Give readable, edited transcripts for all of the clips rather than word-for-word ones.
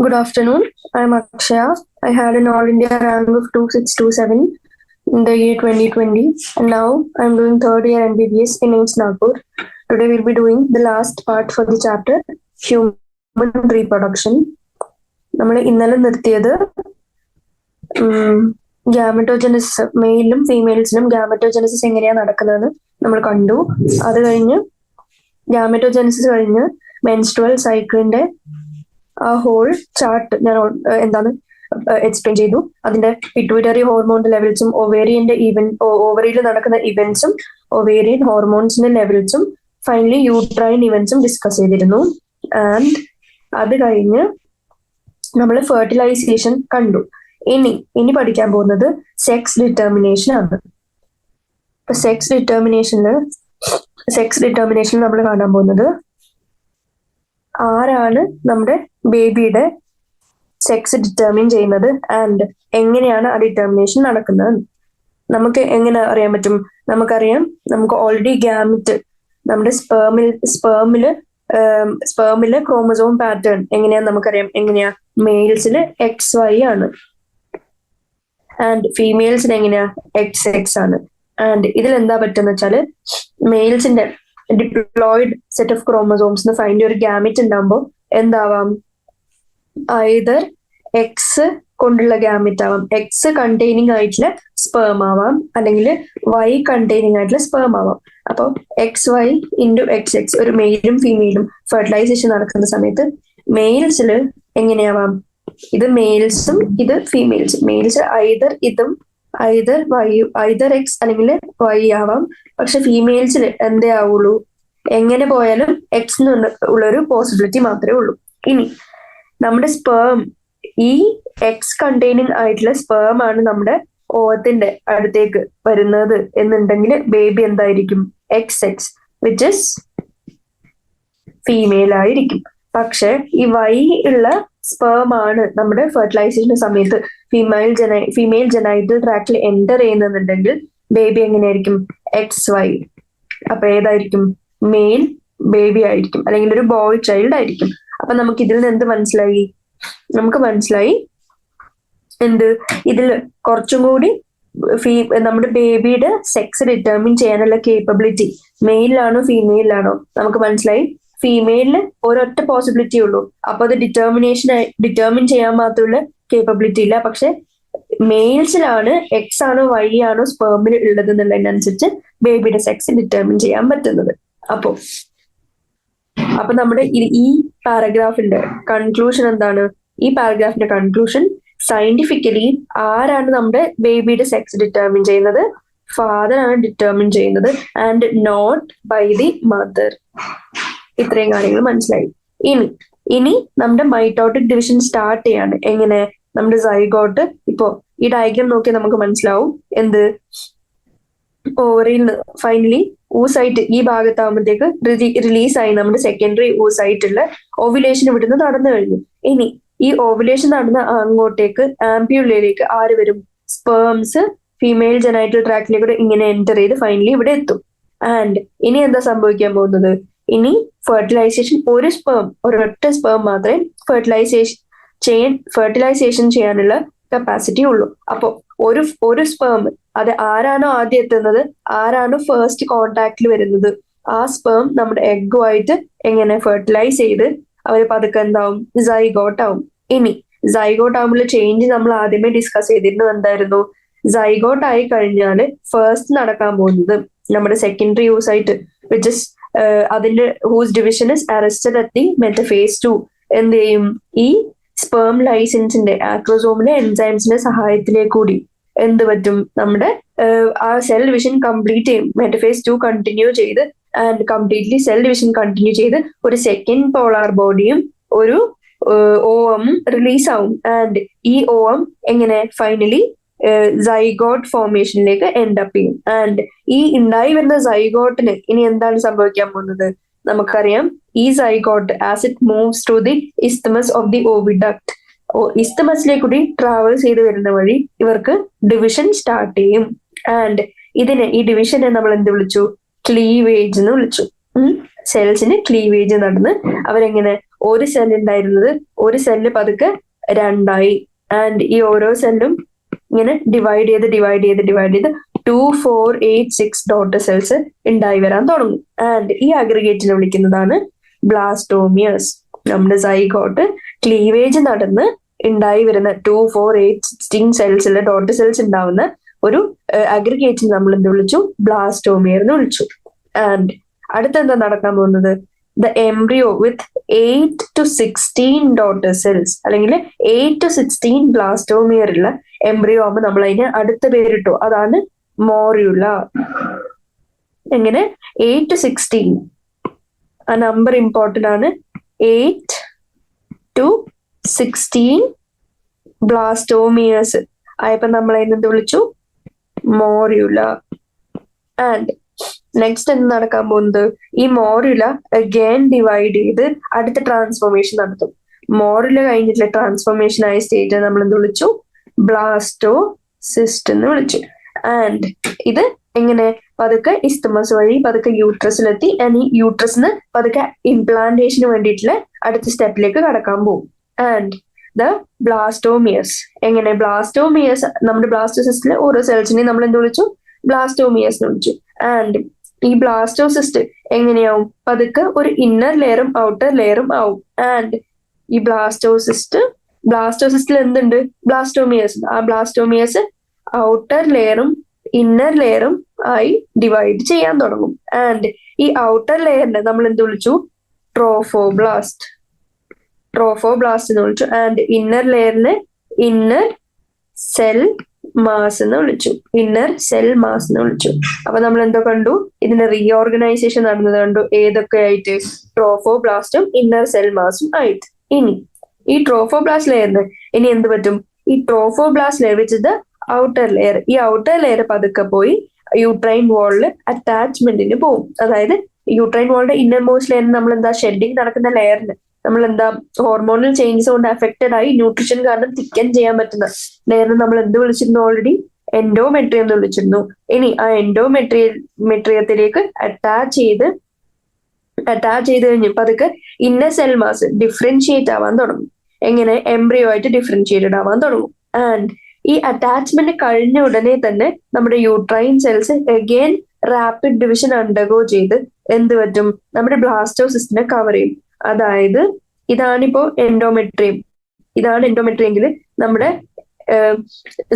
Good afternoon. I'm Akshaya. I had an All India rank of 2627 in the year 2020, and now I'm doing third year MBBS in AIMS Nagpur. Today we'll be doing the last part for the chapter Human Reproduction. നമ്മൾ ഇന്നലെ നിർത്തിയത് gametogenesis മെയിലും ഫീമെയിൽസിനും gametogenesis എങ്ങനെയാണ് നടക്കുന്നതെന്ന് നമ്മൾ കണ്ടു. അത് കഴിഞ്ഞ് ഗ്യാമറ്റോജനസിസ് കഴിഞ്ഞ് മെൻസ്ട്രുവൽ സൈക്കിളിന്റെ ആ ഹോൾ ചാർട്ട് ഞാൻ എന്താണ് എക്സ്പ്ലെയിൻ ചെയ്തു. അതിന്റെ പിറ്റ്യൂട്ടറി ഹോർമോണിന്റെ ലെവൽസും ഓവറിയിൽ നടക്കുന്ന ഇവന്റ്സും ഒവേറിയൻ ഹോർമോൺസിന്റെ ലെവൽസും ഫൈനലി യൂട്രൈൻ ഇവന്റ്സും ഡിസ്കസ് ചെയ്തിരുന്നു. ആൻഡ് അത് കഴിഞ്ഞ് നമ്മൾ ഫെർട്ടിലൈസേഷൻ കണ്ടു. ഇനി പഠിക്കാൻ പോകുന്നത് സെക്സ് ഡിറ്റർമിനേഷൻ ആണ്. സെക്സ് ഡിറ്റർമിനേഷനിൽ നമ്മൾ കാണാൻ പോകുന്നത് ആരാണ് നമ്മുടെ ബേബിയുടെ സെക്സ് ഡിറ്റർമിൻ ചെയ്യുന്നത് ആൻഡ് എങ്ങനെയാണ് ആ ഡിറ്റർമിനേഷൻ നടക്കുന്നത്. നമുക്ക് എങ്ങനെ അറിയാൻ പറ്റും? നമുക്കറിയാം, നമുക്ക് ഓൾറെഡി ഗ്യാമറ്റ് നമ്മുടെ സ്പേമില് ക്രോമസോം പാറ്റേൺ എങ്ങനെയാന്ന് നമുക്കറിയാം. എങ്ങനെയാ? മെയിൽസിന് XY ആണ് ആൻഡ് ഫീമെയിൽസിന് എങ്ങനെയാ? XX ആണ്. ആൻഡ് ഇതിൽ എന്താ പറ്റുന്ന വെച്ചാല് മെയിൽസിന്റെ diploid set of chromosomes find ഒരു ഗ്യാമിറ്റ് ഉണ്ടാകുമ്പോൾ എന്താവാം? ഐദർ എക്സ് കൊണ്ടുള്ള ഗ്യാമിറ്റ് ആവാം, എക്സ് കണ്ടെയ്നിങ് ആയിട്ടുള്ള സ്പേം ആവാം, അല്ലെങ്കിൽ Y കണ്ടെയ്നിങ് ആയിട്ടുള്ള സ്പേം ആവാം. അപ്പൊ XY ഇൻറ്റു XX ഒരു മെയിലും ഫീമെയിലും ഫെർട്ടിലൈസേഷൻ നടക്കുന്ന സമയത്ത് മെയിൽസിൽ എങ്ങനെയാവാം? ഇത് മെയിൽസും ഇത് ഫീമെയിൽസും. മെയിൽസ് ഐദർ X അല്ലെങ്കിൽ Y ആവാം. പക്ഷെ ഫീമെയിൽസിൽ എന്തേ ആവുള്ളൂ? എങ്ങനെ പോയാലും എക്സ് ഉള്ളൊരു പോസിബിലിറ്റി മാത്രമേ ഉള്ളൂ. ഇനി നമ്മുടെ സ്പേം, ഈ എക്സ് കണ്ടെയ്നിങ് ആയിട്ടുള്ള സ്പേം ആണ് നമ്മുടെ ഓവത്തിന്റെ അടുത്തേക്ക് വരുന്നത് എന്നുണ്ടെങ്കിൽ ബേബി എന്തായിരിക്കും? XX, വിച്ച് ഇസ് ഫീമെയിൽ ആയിരിക്കും. പക്ഷെ ഈ Y ഉള്ള സ്പേം ആണ് നമ്മുടെ ഫെർട്ടിലൈസേഷൻ സമയത്ത് ഫീമെയിൽ ജെനൈറ്റൽ ട്രാക്റ്റിൽ എൻ്റർ ചെയ്യുന്നുണ്ടെങ്കിൽ ബേബി എങ്ങനെയായിരിക്കും? XY. അപ്പൊ ഏതായിരിക്കും? മെയിൽ ബേബി ആയിരിക്കും, അല്ലെങ്കിൽ ഒരു ബോയ് ചൈൽഡ് ആയിരിക്കും. അപ്പൊ നമുക്ക് ഇതിൽ നിന്ന് എന്ത് മനസ്സിലായി? നമുക്ക് മനസ്സിലായി ഇതിൽ കുറച്ചും കൂടി നമ്മുടെ ബേബിയുടെ സെക്സ് ഡിറ്റർമിൻ ചെയ്യാനുള്ള കേപ്പബിലിറ്റി മെയിലാണോ ഫീമെയിലാണോ നമുക്ക് മനസ്സിലായി. ഫീമെയിലിന് ഒരൊറ്റ പോസിബിലിറ്റി ഉള്ളൂ. അപ്പൊ അത് ഡിറ്റർമിൻ ചെയ്യാൻ മാത്രമുള്ള കേപ്പബിലിറ്റി ഇല്ല. പക്ഷെ മെയിൽസിലാണ് X ആണോ Y ആണോ സ്പേമിൽ ഉള്ളത് എന്നുള്ളതിനനുസരിച്ച് ബേബിയുടെ സെക്സ് ഡിറ്റർമിൻ ചെയ്യാൻ പറ്റുന്നത്. അപ്പൊ നമ്മുടെ ഈ പാരഗ്രാഫിന്റെ കൺക്ലൂഷൻ എന്താണ്? ഈ പാരഗ്രാഫിന്റെ കൺക്ലൂഷൻ, സയന്റിഫിക്കലി ആരാണ് നമ്മുടെ ബേബിയുടെ സെക്സ് ഡിറ്റർമിൻ ചെയ്യുന്നത്? ഫാദർ ആണ് ഡിറ്റർമിൻ ചെയ്യുന്നത് and not by the mother. ഇത്രയും കാര്യങ്ങൾ മനസ്സിലായി. ഇനി നമ്മുടെ മൈറ്റോട്ടിക് ഡിവിഷൻ സ്റ്റാർട്ട് ചെയ്യാണ്. എങ്ങനെ? നമ്മുടെ സൈഗോട്ട്, ഇപ്പോ ഈ ഡയഗ്രാം നോക്കി നമുക്ക് മനസ്സിലാവും ഓവറിയിൽ നിന്ന് ഫൈനലി ഊസൈറ്റ് ഈ ഭാഗത്താകുമ്പോഴത്തേക്ക് റിലീസായി നമ്മുടെ സെക്കൻഡറി ഊസൈറ്റുള്ള ഓവുലേഷൻ ഇവിടുന്ന് നടന്നു കഴിഞ്ഞു. ഇനി ഈ ഓവുലേഷൻ നടന്ന അങ്ങോട്ടേക്ക് ആംപ്യൂളിലേക്ക് ആര് വരും? സ്പേംസ് ഫീമെയിൽ ജെനൈറ്റൽ ട്രാക്റ്റിലേക്ക് ഇങ്ങനെ എൻ്റർ ചെയ്ത് ഫൈനലി ഇവിടെ എത്തും. ആൻഡ് ഇനി എന്താ സംഭവിക്കാൻ പോകുന്നത്? ഇനി ഫെർട്ടിലൈസേഷൻ ഒരൊറ്റ സ്പേം മാത്രമേ ഫെർട്ടിലൈസേഷൻ ചെയ്യാനുള്ള കപ്പാസിറ്റി ഉള്ളൂ. അപ്പൊ ഒരു സ്പേം, അത് ആരാണോ ആദ്യം എത്തുന്നത്, ആരാണോ ഫസ്റ്റ് കോണ്ടാക്റ്റിൽ വരുന്നത്, ആ സ്പേം നമ്മുടെ എഗ്ഗുമായിട്ട് എങ്ങനെ ഫെർട്ടിലൈസ് ചെയ്ത് അവർ പതുക്കെ എന്താവും? സൈഗോട്ട് ആവും. ഇനി സൈഗോട്ട് ആകുമ്പോൾ ചേഞ്ച് നമ്മൾ ആദ്യമേ ഡിസ്കസ് ചെയ്തിരുന്നു. എന്തായിരുന്നു? സൈഗോട്ട് ആയി കഴിഞ്ഞാൽ ഫസ്റ്റ് നടക്കാൻ പോകുന്നത് നമ്മുടെ സെക്കൻഡറി യൂസൈറ്റ്, വിച്ച് ഇസ് അതിന്റെ whose division is arrested at the metaphase 2. എന്ത് ചെയ്യും? ഈ സ്പേം ലൈസിൻസിന്റെ ആക്രോസോമിലെ എൻസൈംസിന്റെ സഹായത്തിലേക്ക് കൂടി എന്ത് പറ്റും? നമ്മുടെ ആ സെൽ ഡിവിഷൻ കംപ്ലീറ്റ് ചെയ്യും. മെറ്റഫേസ് 2 കണ്ടിന്യൂ ചെയ്ത് and completely cell division continue ചെയ്ത് ഒരു സെക്കൻഡ് പോളാർ ബോഡിയും ഒരു OM റിലീസ് ആവും. ആൻഡ് ഈ OM എങ്ങനെ ഫൈനലി സൈഗോട്ട് ഫോർമേഷനിലേക്ക് എൻഡ് അപ്പ് ചെയ്യും. ആൻഡ് ഈ ഉണ്ടായി വരുന്ന സൈഗോട്ടിന് ഇനി എന്താണ് സംഭവിക്കാൻ പോകുന്നത്? നമുക്കറിയാം, ഈ zygote as it moves through the isthmus of the oviduct, ഇസ്തമസിലേക്ക് കൂടി ട്രാവൽസ് ചെയ്ത് വരുന്ന വഴി ഇവർക്ക് ഡിവിഷൻ സ്റ്റാർട്ട് ചെയ്യും. ആൻഡ് ഈ ഡിവിഷനെ നമ്മൾ എന്ത് വിളിച്ചു? ക്ലീവേജ് എന്ന് വിളിച്ചു. സെൽസിന് ക്ലീവേജ് നടന്ന് അവരെങ്ങനെ ഒരു സെൽ ഉണ്ടായിരുന്നത് ഒരു സെല്ല് പതുക്കെ 2ആയി. ആൻഡ് ഈ ഓരോ സെല്ലും ഇങ്ങനെ ഡിവൈഡ് ചെയ്ത് 2, 4, 8, 6 ഡോട്ടർ സെൽസ് ഉണ്ടായി വരാൻ തുടങ്ങും. ആൻഡ് ഈ അഗ്രിഗേറ്റിനെ വിളിക്കുന്നതാണ് ബ്ലാസ്റ്റോമിയേഴ്സ്. നമ്മുടെ സൈഗോട്ട് ക്ലീവേജ് നടന്ന് ഉണ്ടായി വരുന്ന 2, 4, 8, 16 സെൽസിലെ ഡോട്ടർ സെൽസ് ഉണ്ടാവുന്ന ഒരു അഗ്രിഗേറ്റിന് നമ്മൾ എന്ത് വിളിച്ചു? ബ്ലാസ്റ്റോമിയർ എന്ന് വിളിച്ചു. ആൻഡ് അടുത്തെന്താ നടക്കാൻ പോകുന്നത്? The embryo with 8 to 16 daughter cells അല്ലെങ്കിൽ 8 to 16 ബ്ലാസ്റ്റോമിയർ ഉള്ള എംബ്രിയോ ആകുമ്പോൾ നമ്മൾ അതിന് അടുത്ത പേരിട്ടു, അതാണ് മോറിയുല. എങ്ങനെ? 8 to 16, ആ നമ്പർ ഇമ്പോർട്ടന്റ് ആണ്. 8 to 16 ബ്ലാസ്റ്റോമിയേഴ്സ് ആയപ്പോ നമ്മൾ അതിനെന്ത് വിളിച്ചു? മോറിയുല. ആൻഡ് നെക്സ്റ്റ് എന്ത് നടക്കാൻ പോകുന്നത്? ഈ മോറിയുല അഗൈൻ ഡിവൈഡ് ചെയ്ത് അടുത്ത ട്രാൻസ്ഫോർമേഷൻ നടത്തും. മോറിയുല കഴിഞ്ഞിട്ടുള്ള ട്രാൻസ്ഫോർമേഷൻ ആയ സ്റ്റേജ് നമ്മൾ എന്ത് വിളിച്ചു? ബ്ലാസ്റ്റോസിസ്റ്റ് എന്ന് വിളിച്ചു. ആൻഡ് ഇത് എങ്ങനെ പതുക്കെ ഇസ്തമസ് വഴി പതുക്കെ യൂട്രസിലെത്തി. ആൻഡ് ഈ യൂട്രസിന് പതുക്കെ ഇംപ്ലാന്റേഷന് വേണ്ടിയിട്ടുള്ള അടുത്ത സ്റ്റെപ്പിലേക്ക് കടക്കാൻ പോകും. ആൻഡ് ദ ബ്ലാസ്റ്റോമിയേഴ്സ് എങ്ങനെ? ബ്ലാസ്റ്റോമിയേഴ്സ് നമ്മുടെ ബ്ലാസ്റ്റോസിസ്റ്റിലെ ഓരോ സെൽസിനെയും നമ്മൾ എന്ത് വിളിച്ചു? ബ്ലാസ്റ്റോമിയേഴ്സ് എന്ന് വിളിച്ചു. ആൻഡ് ഈ ബ്ലാസ്റ്റോസിസ്റ്റ് എങ്ങനെയാവും? പതുക്കെ ഒരു ഇന്നർ ലെയറും ഔട്ടർ ലെയറും ആവും. ആൻഡ് ഈ ബ്ലാസ്റ്റോസിസ്റ്റിൽ എന്തുണ്ട്? ബ്ലാസ്റ്റോമിയേഴ്സ്. ആ ബ്ലാസ്റ്റോമിയേഴ്സ് ഔട്ടർ ലെയറും ഇന്നർ ലെയറും ആയി ഡിവൈഡ് ചെയ്യാൻ തുടങ്ങും. ആൻഡ് ഈ ഔട്ടർ ലെയറിനെ നമ്മൾ എന്ത് വിളിച്ചു? ട്രോഫോബ്ലാസ്റ്റ് എന്ന് വിളിച്ചു. ആൻഡ് ഇന്നർ ലെയറിനെ ഇന്നർ സെൽ മാസ് എന്ന് വിളിച്ചു. അപ്പൊ നമ്മൾ എന്തോ കണ്ടു? ഇതിന്റെ റീഓർഗനൈസേഷൻ നടന്നത് കണ്ടു. ഏതൊക്കെ ആയിട്ട്? ട്രോഫോബ്ലാസ്റ്റും ഇന്നർ സെൽ മാസും ആയിട്ട്. ഇനി ഈ ട്രോഫോബ്ലാസ്റ്റ് ലെയറിന് ഇനി എന്ത് പറ്റും? ഈ trophoblast layer which the outer layer, ഈ ഔട്ടർ ലെയർ പതുക്കെ പോയി യൂട്രൈൻ വാളില് അറ്റാച്ച്മെന്റിന് പോകും. അതായത് യൂട്രൈൻ വാളിന്റെ ഇന്നർ മോസ്റ്റ് ലെയറിന് നമ്മൾ എന്താ ഷെഡിങ് നടക്കുന്ന ലെയറിന് നമ്മൾ എന്താ ഹോർമോണൽ ചേഞ്ചസ് കൊണ്ട് അഫക്റ്റഡ് ആയി ന്യൂട്രീഷൻ കാരണം തിക്കൻ ചെയ്യാൻ പറ്റുന്ന ലെയറിന് നമ്മൾ എന്ത് വിളിച്ചിരുന്നു? ഓൾറെഡി എൻഡോമെട്രിയം എന്ന് വിളിച്ചിരുന്നു. ഇനി ആ എൻഡോമെട്രിയത്തിലേക്ക് അറ്റാച്ച് ചെയ്ത് കഴിഞ്ഞ് പതുക്കെ ഇന്നർ സെൽ മാസ് ഡിഫറൻഷിയേറ്റ് ആവാൻ തുടങ്ങും. എങ്ങനെ? എംബ്രിയോ ആയിട്ട് ഡിഫറൻഷിയേറ്റഡ് ആവാൻ തുടങ്ങും. ആൻഡ് ഈ അറ്റാച്ച്മെന്റ് കഴിഞ്ഞ ഉടനെ തന്നെ നമ്മുടെ uterine cells again rapid division undergo ചെയ്ത് എന്ത് പറ്റും? നമ്മുടെ ബ്ലാസ്റ്റോസിസ്റ്റിനെ കവർ ചെയ്യും. അതായത് ഇതാണിപ്പോ എൻഡോമെട്രിയം. ഇതാണ് എൻഡോമെട്രിയെങ്കിൽ നമ്മുടെ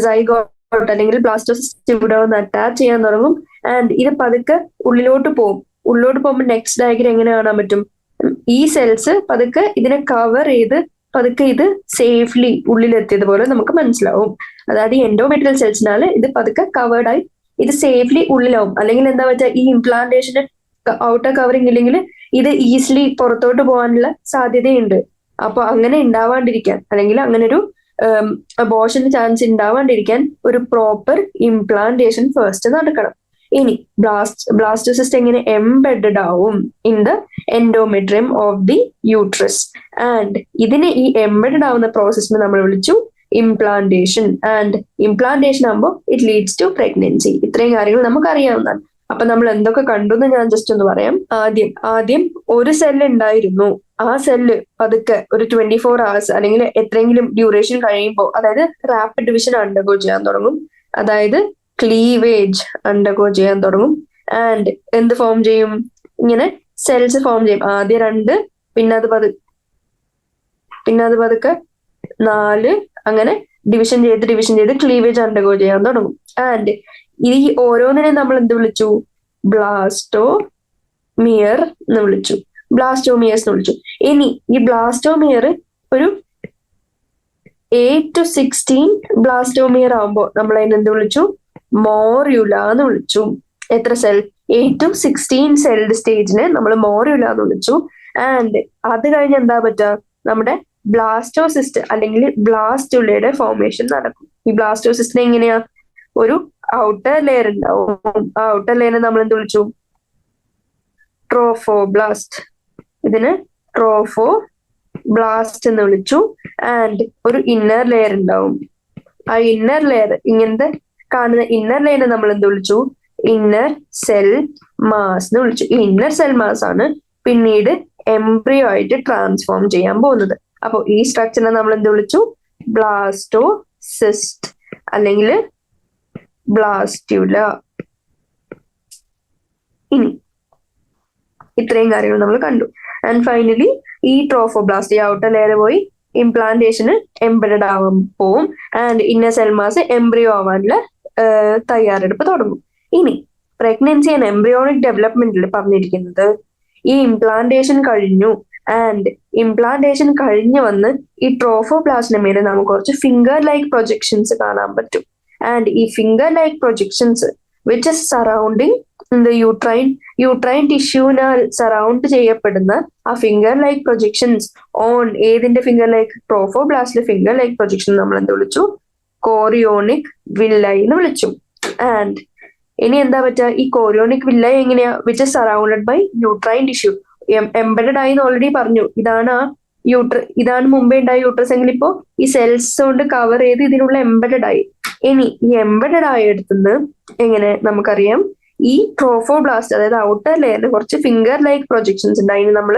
സൈഗോട്ട് അല്ലെങ്കിൽ ബ്ലാസ്റ്റോസിസ്റ്റ് ഇവിടെ വന്ന് അറ്റാച്ച് ചെയ്യാൻ തുടങ്ങും. ആൻഡ് ഇത് പതുക്കെ ഉള്ളിലോട്ട് പോകുമ്പോൾ നെക്സ്റ്റ് ഡയഗ്രം എങ്ങനെ കാണാൻ പറ്റും? ഈ സെൽസ് പതുക്കെ ഇതിനെ കവർ ചെയ്ത് പതുക്കെ ഇത് സേഫ്ലി ഉള്ളിലെത്തിയതുപോലെ നമുക്ക് മനസ്സിലാവും. അതായത് ഈ എൻഡോമെട്രിയൽ സെൽസിനാല് ഇത് പതുക്കെ കവേർഡായി ഇത് സേഫ്ലി ഉള്ളിലാവും. അല്ലെങ്കിൽ എന്താ വെച്ചാൽ ഈ ഇംപ്ലാന്റേഷന് ഔട്ടർ കവറിങ് ഇല്ലെങ്കിൽ ഇത് ഈസിലി പുറത്തോട്ട് പോകാനുള്ള സാധ്യതയുണ്ട്. അപ്പൊ അങ്ങനെ ഉണ്ടാവാണ്ടിരിക്കാൻ അല്ലെങ്കിൽ അങ്ങനെ ഒരു അബോർഷന് ചാൻസ് ഉണ്ടാവാണ്ടിരിക്കാൻ ഒരു പ്രോപ്പർ ഇംപ്ലാന്റേഷൻ ഫസ്റ്റ് നടക്കണം. ഇനി ബ്ലാസ്റ്റോസിസ്റ്റ് എങ്ങനെ എംബെഡഡ് ആവും in the endometrium of the uterus. And ഇതിനെ ഈ എംബെഡഡ് ആവുന്ന പ്രോസസ്സിനെ നമ്മൾ വിളിച്ചു ഇംപ്ലാന്റേഷൻ. ആൻഡ് ഇംപ്ലാന്റേഷൻ ആകുമ്പോൾ ഇറ്റ് ലീഡ്സ് ടു പ്രഗ്നൻസി. ഇത്രയും കാര്യങ്ങൾ നമുക്ക് അറിയാവുന്നതാണ്. അപ്പൊ നമ്മൾ എന്തൊക്കെ കണ്ടു എന്ന് ഞാൻ ജസ്റ്റ് ഒന്ന് പറയാം. ആദ്യം ഒരു സെല്ല് ഉണ്ടായിരുന്നു. ആ സെല്ല് പതുക്കെ ഒരു 24 hours അല്ലെങ്കിൽ എത്രയെങ്കിലും ഡ്യൂറേഷൻ കഴിയുമ്പോൾ, അതായത് റാപ്പിഡ് ഡിവിഷൻ അണ്ടർഗോ ചെയ്യാൻ തുടങ്ങും. അതായത് ക്ലീവേജ് അണ്ടർഗോ ചെയ്യാൻ തുടങ്ങും. ആൻഡ് എന്ത് ഫോം ചെയ്യും? ഇങ്ങനെ സെൽസ് ഫോം ചെയ്യും. ആദ്യം 2, പിന്നെ അത് പതുക്കെ 4, അങ്ങനെ ഡിവിഷൻ ചെയ്ത് ക്ലീവേജ് അണ്ടർഗോ ചെയ്യാൻ തുടങ്ങും. ആൻഡ് ഈ ഓരോന്നിനെ നമ്മൾ എന്ത് വിളിച്ചു? ബ്ലാസ്റ്റോമിയർ എന്ന് വിളിച്ചു. ബ്ലാസ്റ്റോമിയേഴ്സ് എന്ന് വിളിച്ചു. ഇനി ഈ ബ്ലാസ്റ്റോമിയർ ഒരു 8 to 16 ബ്ലാസ്റ്റോമിയർ ആവുമ്പോൾ നമ്മൾ അതിനെ എന്ത് വിളിച്ചു? മോറിയുല എന്ന് വിളിച്ചു. എത്ര സെൽ? 8 to 16 സെൽഡ് സ്റ്റേജിനെ നമ്മൾ മോറിയുല എന്ന് വിളിച്ചു. ആൻഡ് അത് കഴിഞ്ഞ് എന്താ പറ്റുക? നമ്മുടെ ബ്ലാസ്റ്റോസിസ്റ്റ് അല്ലെങ്കിൽ ബ്ലാസ്റ്റുലയുടെ ഫോർമേഷൻ നടക്കും. ഈ ബ്ലാസ്റ്റോസിസ്റ്റിനെ എങ്ങനെയാ? ഒരു ഔട്ടർ ലെയർ ഉണ്ടാവും. ആ ഔട്ടർ ലെയറിനെ നമ്മൾ എന്ത് വിളിച്ചു? ട്രോഫോബ്ലാസ്റ്റ്. ഇതിന് ട്രോഫോബ്ലാസ്റ്റ് എന്ന് വിളിച്ചു. ആൻഡ് ഒരു ഇന്നർ ലെയർ ഉണ്ടാവും. ആ ഇന്നർ ലെയർ, ഇങ്ങനത്തെ കാണുന്ന ഇന്നർ ലെയറിനെ നമ്മൾ എന്ത് വിളിച്ചു? ഇന്നർ സെൽ മാസ് എന്ന് വിളിച്ചു. ഈ ഇന്നർ സെൽ മാസ് ആണ് പിന്നീട് എംബ്രിയോ ആയിട്ട് ട്രാൻസ്ഫോം ചെയ്യാൻ പോകുന്നത്. അപ്പൊ ഈ സ്ട്രക്ചറിനെ നമ്മൾ എന്ത് വിളിച്ചു? ബ്ലാസ്റ്റോസിസ്റ്റ് അല്ലെങ്കിൽ ബ്ലാസ്റ്റുല. ഇനി ഇത്രയും കാര്യങ്ങൾ നമ്മൾ കണ്ടു. ആൻഡ് ഫൈനലി ഈ ട്രോഫോബ്ലാസ്റ്റ്, ഈ ഔട്ടർ ലെയർ പോയി ഇംപ്ലാന്റേഷന് എംബഡഡ് ആവാൻ പോവും. And inner cell mass embryo ആവാനുള്ള തയ്യാറെടുപ്പ് തുടങ്ങും. ഇനി പ്രഗ്നൻസി ആൻഡ് എംബ്രിയോണിക് ഡെവലപ്മെന്റിൽ പറഞ്ഞിരിക്കുന്നത് ഈ ഇംപ്ലാന്റേഷൻ കഴിഞ്ഞു. ആൻഡ് ഇംപ്ലാന്റേഷൻ കഴിഞ്ഞ് വന്ന് ഈ ട്രോഫോബ്ലാസ്റ്റിന് മേലെ നമുക്ക് കുറച്ച് ഫിംഗർ ലൈക്ക് പ്രൊജക്ഷൻസ് കാണാൻ പറ്റും. ആൻഡ് ഈ finger like projections which is surrounding uterine ടിഷ്യൂനാൽ സറൗണ്ട് ചെയ്യപ്പെടുന്ന ആ ഫിംഗർ ലൈക്ക് പ്രൊജക്ഷൻസ് ഓൺ ഏതിന്റെ ഫിംഗർ ലൈക്ക്? ട്രോഫോബ്ലാസ്റ്റിലെ ഫിംഗർ ലൈക്ക് പ്രൊജക്ഷൻ നമ്മൾ എന്ത് വിളിച്ചു? കോറിയോണിക് വില്ലൈ എന്ന് വിളിച്ചു. ആൻഡ് ഇനി എന്താ പറ്റുക? ഈ കോറിയോണിക് വില്ലൈ എങ്ങനെയാ? Which is surrounded by uterine tissue. Embedded ആയി എന്ന് ഓൾറെഡി പറഞ്ഞു. ഇതാണ് മുമ്പേ ഉണ്ടായ യൂട്രസ് എങ്കിൽ ഇപ്പോ ഈ സെൽസ് കൊണ്ട് കവർ ചെയ്ത് ഇതിനുള്ള എംബഡഡ് ആയി. ഇനി ഈ എംബഡഡ് ആയ എടുത്തുനിന്ന് എങ്ങനെ നമുക്കറിയാം? ഈ ട്രോഫോബ്ലാസ്റ്റ് അതായത് ഔട്ടർ ലെയറിൽ കുറച്ച് ഫിംഗർ ലൈക്ക് പ്രൊജക്ഷൻസ് ഉണ്ട്. അതിന് നമ്മൾ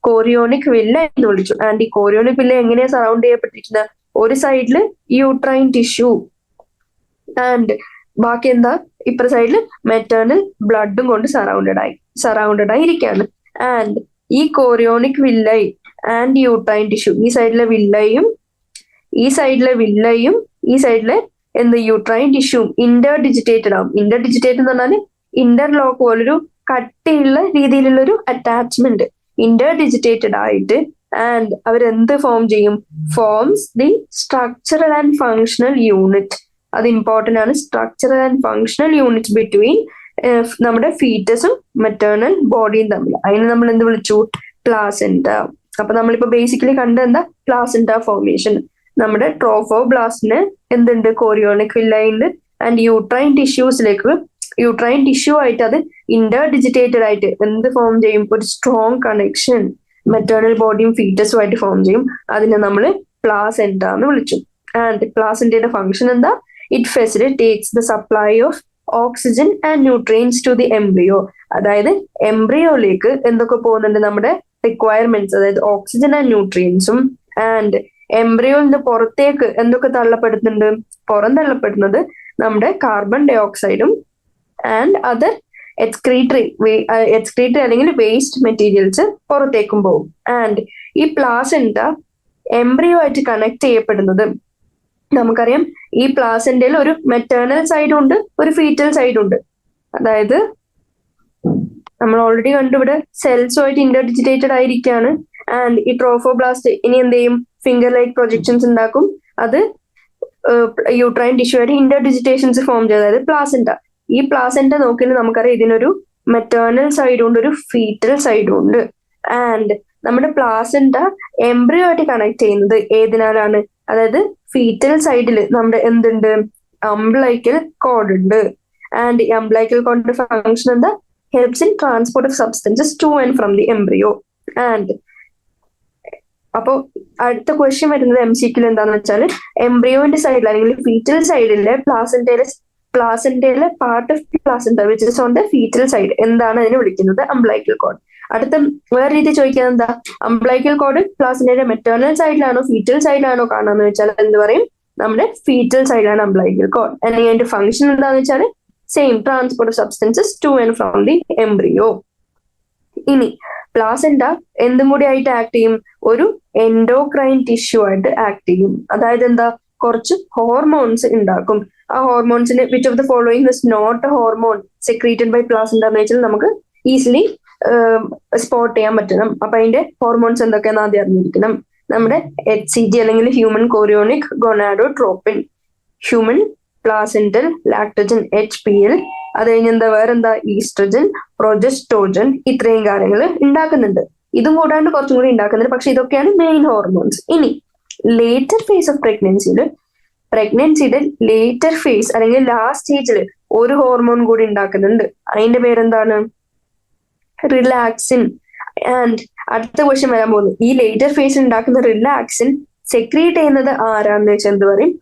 കോറിയോണിക് വില്ല എന്ന് വിളിച്ചു. ആൻഡ് ഈ കോറിയോണിക് വില്ല എങ്ങനെയാ സറൗണ്ട് ചെയ്യപ്പെട്ടിരിക്കുന്നത്? ഒരു സൈഡില് യൂട്രൈൻ ടിഷ്യൂ ആൻഡ് ബാക്കി എന്താ? ഇപ്പുറ സൈഡില് മെറ്റേണൽ ബ്ലഡും കൊണ്ട് സറൗണ്ടഡ് ആയി ഇരിക്കുകയാണ്. ആൻഡ് ഈ chorionic villi and uterine tissue, ഈ സൈഡിലെ വില്ലയും ഈ സൈഡിലെ യൂട്രൈൻ ടിഷ്യൂ ഇന്റർഡിജിറ്റേറ്റഡ് ആവും. ഇന്റർഡിജിറ്റേറ്റ് എന്ന് പറഞ്ഞാൽ ഇന്റർലോക്ക് പോലൊരു കട്ടിയുള്ള രീതിയിലുള്ള ഒരു അറ്റാച്ച്മെന്റ്. ഇന്റർഡിജിറ്റേറ്റഡ് ആയിട്ട് ആൻഡ് അവരെന്ത് ഫോം ചെയ്യും? Forms the structural and functional unit. അത് ഇമ്പോർട്ടന്റ് ആണ്. Structural and functional unit between നമ്മുടെ ഫീറ്റസും മെറ്റേണൽ ബോഡിയും തമ്മിൽ. അതിന് നമ്മൾ എന്ത് വിളിച്ചു? പ്ലാസെന്റ. അപ്പൊ നമ്മളിപ്പോ ബേസിക്കലി കണ്ട എന്താ? Placenta formation. നമ്മുടെ ട്രോഫോബ്ലാസ്റ്റിന് എന്തുണ്ട്? കോറിയോണിക് വില്ലൈ ഉണ്ട്. ആൻഡ് യൂട്രൈൻ ടിഷ്യൂ ആയിട്ട് അത് ഇന്റർഡിജിറ്റേറ്റഡ് ആയിട്ട് എന്ത് ഫോം ചെയ്യും? ഒരു സ്ട്രോങ് കണക്ഷൻ മെറ്റേണൽ ബോഡിയും ഫീറ്റസും ആയിട്ട് ഫോം ചെയ്യും. അതിനെ നമ്മൾ പ്ലാസെന്റ എന്ന് വിളിച്ചു. ആൻഡ് പ്ലാസെന്റയുടെ ഫംഗ്ഷൻ എന്താ? It facilitates the supply of oxygen and nutrients to the embryo. അതായത് എംബ്രിയോയിലേക്ക് എന്തൊക്കെ പോകുന്നുണ്ട്? നമ്മുടെ റിക്വയർമെന്റ്സ്, അതായത് ഓക്സിജൻ ആൻഡ് ന്യൂട്രിയൻസും. ആൻഡ് എംബ്രിയോയിൽ നിന്ന് പുറത്തേക്ക് എന്തൊക്കെ തള്ളപ്പെടുന്നുണ്ട്? പുറം തള്ളപ്പെടുന്നത് നമ്മുടെ കാർബൺ ഡൈ ഓക്സൈഡും ആൻഡ് അതർ എക്സ്ക്രീറ്ററി അല്ലെങ്കിൽ വേസ്റ്റ് മെറ്റീരിയൽസ് പുറത്തേക്കും പോകും. ആൻഡ് ഈ പ്ലാസെന്റ എംബ്രിയോ ആയിട്ട് കണക്ട് ചെയ്യപ്പെടുന്നത് നമുക്കറിയാം. ഈ പ്ലാസെന്റയിൽ ഒരു മെറ്റേണൽ സൈഡും ഉണ്ട്, ഒരു ഫീറ്റൽ സൈഡും ഉണ്ട്. അതായത് നമ്മൾ ഓൾറെഡി കണ്ടു ഇവിടെ സെൽസുമായിട്ട് ഇന്റർഡിജിറ്റേറ്റഡ് ആയിരിക്കുകയാണ്. ആൻഡ് ഈ ട്രോഫോബ്ലാസ്റ്റ് ഇനി എന്ത് ചെയ്യും? ഫിംഗർ ലൈക്ക് പ്രൊജക്ഷൻസ് ഉണ്ടാക്കും. അത് യൂട്രൈൻ ടിഷ്യൂ ആയിട്ട് ഇന്റർഡിജിറ്റേഷൻസ് ഫോം ചെയ്ത്, അതായത് പ്ലാസെന്റ. ഈ പ്ലാസെന്റ നോക്കിയാൽ നമുക്കറിയാം ഇതിനൊരു മെറ്റേണൽ സൈഡും ഉണ്ട്, ഒരു ഫീറ്റൽ സൈഡും ഉണ്ട്. ആൻഡ് നമ്മുടെ പ്ലാസെന്റ എംബ്രിയോ ആയിട്ട് കണക്ട് ചെയ്യുന്നത് ഏതിനാലാണ്? അതായത് ഫീറ്റൽ സൈഡിൽ നമ്മുടെ എന്തുണ്ട്? അംബ്ലൈക്കൽ കോഡ് ഉണ്ട്. ആൻഡ് ഈ അംബ്ലൈക്കൽ കോഡിന്റെ ഫംഗ്ഷൻ എന്താ? Helps in transport of substances two and from the embryo. And അപ്പോ അടുത്ത ക്വസ്റ്റ്യൻ വരുന്നത് MCQ എന്താന്ന് വെച്ചാൽ, എംബ്രിയോന്റെ സൈഡിൽ അല്ലെങ്കിൽ ഫീറ്റൽ സൈഡിലെ പ്ലാസെന്റയിലെ part of placenta which is on the foetal side എന്താണ് അതിനെ വിളിക്കുന്നത്? Umbilical cord. അടുത്ത വേറെ രീതി ചോദിക്കാൻ എന്താ? അംബ്ലൈക്കൽ കോഡ് പ്ലാസെന്റയുടെ മെറ്റേണൽ സൈഡിലാണോ ഫീറ്റൽ സൈഡിലാണോ കാണാന്ന് വെച്ചാൽ എന്ത് പറയും? നമ്മുടെ ഫീറ്റൽ സൈഡിലാണ് അംബ്ലൈക്കൽ കോഡ്. അല്ലെങ്കിൽ അതിന്റെ ഫംഗ്ഷൻ എന്താന്ന് വെച്ചാൽ same, transport of substances two and from the embryo. ഇനി പ്ലാസെന്റ എന്തും കൂടി ആയിട്ട് ആക്ട് ചെയ്യും? ഒരു എൻഡോക്രൈൻ ടിഷ്യൂ ആയിട്ട് ആക്ട് ചെയ്യും. അതായത് എന്താ? കുറച്ച് ഹോർമോൺസ് ഉണ്ടാക്കും. ആ ഹോർമോൺസിന് which of the following is not a hormone secreted by placenta എന്ന് വെച്ചാൽ നമുക്ക് ഈസിലി സ്പോട്ട് ചെയ്യാൻ പറ്റണം. അപ്പൊ അതിന്റെ ഹോർമോൺസ് എന്തൊക്കെയാണെന്ന് ആദ്യം അറിഞ്ഞിരിക്കണം. നമ്മുടെ HCG അല്ലെങ്കിൽ human chorionic gonadotropin, human placental Lactogen HPL, അത് കഴിഞ്ഞ് വേറെന്താ? ഈസ്ട്രജൻ, പ്രൊജസ്റ്റോജൻ, ഇത്രയും കാര്യങ്ങൾ ഉണ്ടാക്കുന്നുണ്ട്. ഇതും കൂടാണ്ട് കുറച്ചും കൂടി ഉണ്ടാക്കുന്നുണ്ട്. പക്ഷെ ഇതൊക്കെയാണ് മെയിൻ ഹോർമോൺസ്. ഇനി ലേറ്റർ ഫേസ് ഓഫ് പ്രഗ്നൻസിയുടെ ലേറ്റർ ഫേസ് അല്ലെങ്കിൽ ലാസ്റ്റ് സ്റ്റേജിൽ ഒരു ഹോർമോൺ കൂടി ഉണ്ടാക്കുന്നുണ്ട്. അതിന്റെ പേരെന്താണ്? റിലാക്സിൻ. ആൻഡ് അടുത്ത ക്വസ്റ്റ്യൻ വരാൻ പോകുന്നു, ഈ ലേറ്റർ ഫേസിൽ ഉണ്ടാക്കുന്ന റിലാക്സിൻ സെക്രീറ്റ് ചെയ്യുന്നത് ആരാന്ന് വെച്ചാൽ എന്ത് പറയും?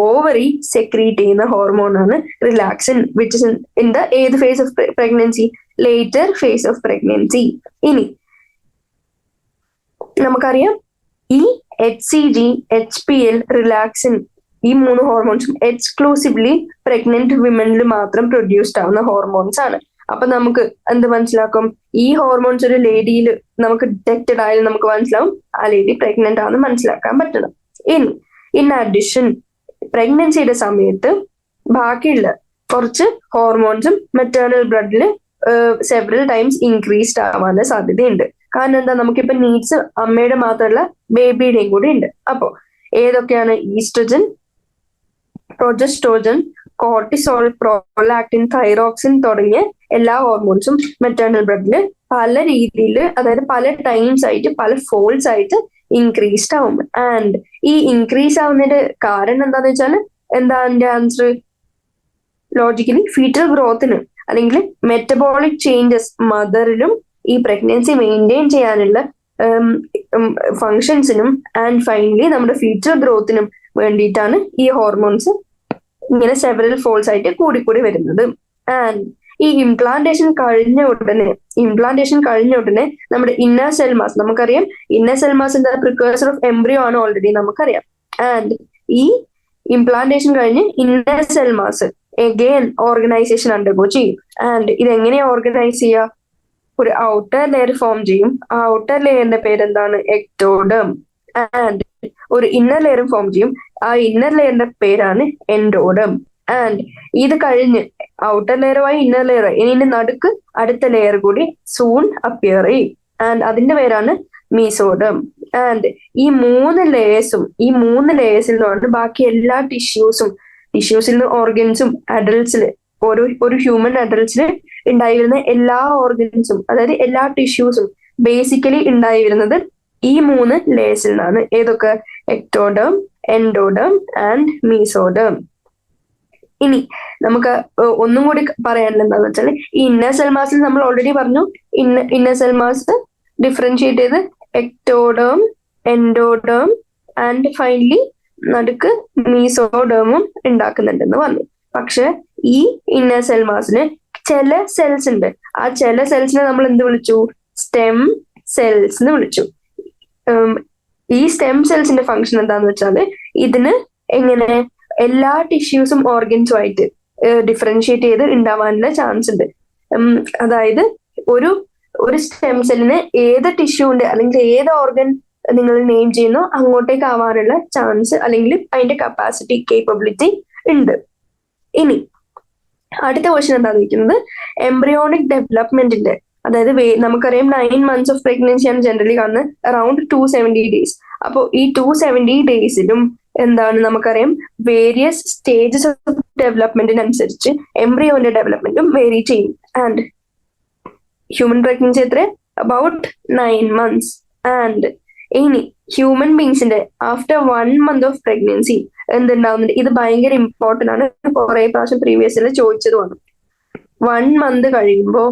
ഓവറി സെക്രീറ്റ് ചെയ്യുന്ന ഹോർമോൺ ആണ് relaxin, which is in the ഏത് phase of pregnancy? Later phase of pregnancy. ഇനി നമുക്കറിയാം ഈ HCG, HPL, റിലാക്സിൻ ഈ 3 ഹോർമോൺസും എക്സ്ക്ലൂസീവ്ലി പ്രഗ്നന്റ് വിമനിൽ മാത്രം പ്രൊഡ്യൂസ്ഡ് ആവുന്ന ഹോർമോൺസ് ആണ്. അപ്പൊ നമുക്ക് എന്ത് മനസ്സിലാക്കും? ഈ ഹോർമോൺസ് ഒരു ലേഡിയിൽ നമുക്ക് ഡിറ്റക്റ്റഡ് ആയാലും നമുക്ക് മനസ്സിലാവും ആ ലേഡി പ്രഗ്നന്റ് ആണെന്ന് മനസ്സിലാക്കാൻ പറ്റണം. ഇൻ അഡിഷൻ പ്രഗ്നൻസിയുടെ സമയത്ത് ബാക്കിയുള്ള കുറച്ച് ഹോർമോൺസും മെറ്റേണൽ ബ്ലഡിൽ സെവറൽ ടൈംസ് ഇൻക്രീസ്ഡ് ആവാനുള്ള സാധ്യതയുണ്ട്. കാരണം എന്താ, നമുക്കിപ്പോ നീഡ്സ് അമ്മയുടെ മാത്രമല്ല ബേബിയുടെയും കൂടി ഉണ്ട്. അപ്പോ ഏതൊക്കെയാണ്? Oestrogen, progestogen, cortisol, prolactin, thyroxine തുടങ്ങിയ എല്ലാ ഹോർമോൺസും മെറ്റേണൽ ബ്ലഡിൽ പല രീതിയിൽ, അതായത് പല ടൈംസ് ആയിട്ട് പല ഫോൾഡ്സ് ആയിട്ട് ഇൻക്രീസ്ഡ് ആവും. ആൻഡ് ഈ ഇൻക്രീസ് ആവുന്നതിന്റെ കാരണം എന്താന്ന് വെച്ചാൽ എന്താ എന്റെ ആൻസർ? ലോജിക്കലി ഫീറ്റൽ ഗ്രോത്തിന് അല്ലെങ്കിൽ മെറ്റബോളിക് ചേഞ്ചസ് മദറിലും ഈ പ്രഗ്നൻസി മെയിൻറ്റെയിൻ ചെയ്യാനുള്ള ഫങ്ഷൻസിനും ആൻഡ് ഫൈനലി നമ്മുടെ ഫീറ്റൽ ഗ്രോത്തിനും വേണ്ടിയിട്ടാണ് ഈ ഹോർമോൺസ് ഇങ്ങനെ സെവറൽ ഫോൾസ് ആയിട്ട് കൂടിക്കൂടി വരുന്നത്. ആൻഡ് ഈ ഇംപ്ലാന്റേഷൻ കഴിഞ്ഞ ഉടനെ നമ്മുടെ ഇന്നർ സെൽ മാസ്, നമുക്കറിയാം ഇന്നർ സെൽ മാസ് എന്താ പ്രിക്കേഴ്സർ ഓഫ് എംബ്രിയോ ആണ് ഓൾറെഡി നമുക്കറിയാം. ആൻഡ് ഈ ഇംപ്ലാന്റേഷൻ കഴിഞ്ഞ് inner cell mass again organisation undergo ചെയ്യും. ആൻഡ് ഇതെങ്ങനെയാ ഓർഗനൈസ് ചെയ്യുക? ഒരു ഔട്ടർ ലെയർ ഫോം ചെയ്യും. ആ ഔട്ടർ ലെയറിന്റെ പേരെന്താണ്? എക്ടോഡം. ആൻഡ് ഒരു ഇന്നർ ലെയറും ഫോം ചെയ്യും. ആ ഇന്നർ ലെയറിന്റെ പേരാണ് എൻഡോഡം. ആൻഡ് ഇത് കഴിഞ്ഞ് ഔട്ടർ ലെയറുമായി ഇന്നർ ലെയർ, ഇനി നടുക്ക് അടുത്ത ലെയർ കൂടി സൂൺ അപ്പിയർ ചെയ്യും. ആൻഡ് അതിന്റെ പേരാണ് മീസോഡം. ആൻഡ് ഈ മൂന്ന് ലെയേഴ്സിൽ നിന്നാണ് ബാക്കി എല്ലാ ടിഷ്യൂസിൽ നിന്ന് ഓർഗൻസും അഡൽട്സിൽ ഒരു ഹ്യൂമൻ അഡൽട്സിൽ ഉണ്ടായിരുന്ന എല്ലാ ഓർഗൻസും, അതായത് എല്ലാ ടിഷ്യൂസും ബേസിക്കലി ഉണ്ടായിരുന്നത് ഈ 3 ലേയേഴ്സിൽ നിന്നാണ്. ഏതൊക്കെ? Ectoderm, endoderm and mesoderm. ഇനി നമുക്ക് ഒന്നും കൂടി പറയാനുള്ളത് എന്താന്ന് വെച്ചാൽ ഈ ഇന്നർ സെൽ മാസിൽ നമ്മൾ ഓൾറെഡി പറഞ്ഞു, ഇന്നർ സെൽ മാസ് ഡിഫറൻഷിയേറ്റ് ചെയ്ത് എക്ടോഡം, എൻഡോഡം ആൻഡ് ഫൈനലി നടുക്ക് മീസോഡേമും ഉണ്ടാക്കുന്നുണ്ടെന്ന് പറഞ്ഞു. പക്ഷെ ഈ ഇന്നർ സെൽ മാസിന് ചില സെൽസ് ഉണ്ട്. ആ ചില സെൽസിനെ നമ്മൾ എന്ത് വിളിച്ചു? സ്റ്റെം സെൽസ് എന്ന് വിളിച്ചു. ഈ സ്റ്റെം സെൽസിന്റെ ഫംഗ്ഷൻ എന്താന്ന് വെച്ചാല് ഇതിന് എങ്ങനെ എല്ലാ ടിഷ്യൂസും ഓർഗൻസും ആയിട്ട് ഡിഫറൻഷിയേറ്റ് ചെയ്ത് ഉണ്ടാവാനുള്ള ചാൻസ് ഉണ്ട്. അതായത് ഒരു സ്റ്റെം സെല്ലിന് ഏത് ടിഷ്യൂന്റെ അല്ലെങ്കിൽ ഏത് ഓർഗൻ നിങ്ങൾ നെയിം ചെയ്യുന്നോ അങ്ങോട്ടേക്ക് ആവാനുള്ള ചാൻസ് അല്ലെങ്കിൽ അതിന്റെ കപ്പാസിറ്റി, കേപ്പബിലിറ്റി ഉണ്ട്. ഇനി അടുത്ത ക്വസ്റ്റ്യൻ എന്താണെന്ന് വെക്കുന്നത്, എംബ്രിയോണിക് ഡെവലപ്മെന്റിന്റെ, അതായത് നമുക്കറിയാം 9 months ഓഫ് പ്രഗ്നൻസി ആണ് ജനറലി കാണുന്നത്, അറൌണ്ട് 270 days. അപ്പോൾ ഈ 270 daysലും എന്താണ് നമുക്കറിയാം വേരിയസ് സ്റ്റേജസ് ഓഫ് ഡെവലപ്മെന്റിനനുസരിച്ച് എംബ്രിയോന്റെ ഡെവലപ്മെന്റും വേരി ചെയ്യും. ആൻഡ് ഹ്യൂമൻ പ്രഗ്നൻസി എത്ര? About 9 months. ആൻഡ് ഇനി ഹ്യൂമൻ ബീങ്സിന്റെ ആഫ്റ്റർ 1 month ഓഫ് പ്രഗ്നൻസി എന്തുണ്ടാവുന്നുണ്ട്? ഇത് ഭയങ്കര ഇമ്പോർട്ടന്റ് ആണ്, കുറെ പ്രാവശ്യം പ്രീവിയസിൽ ചോദിച്ചതുമാണ്. 1 month കഴിയുമ്പോ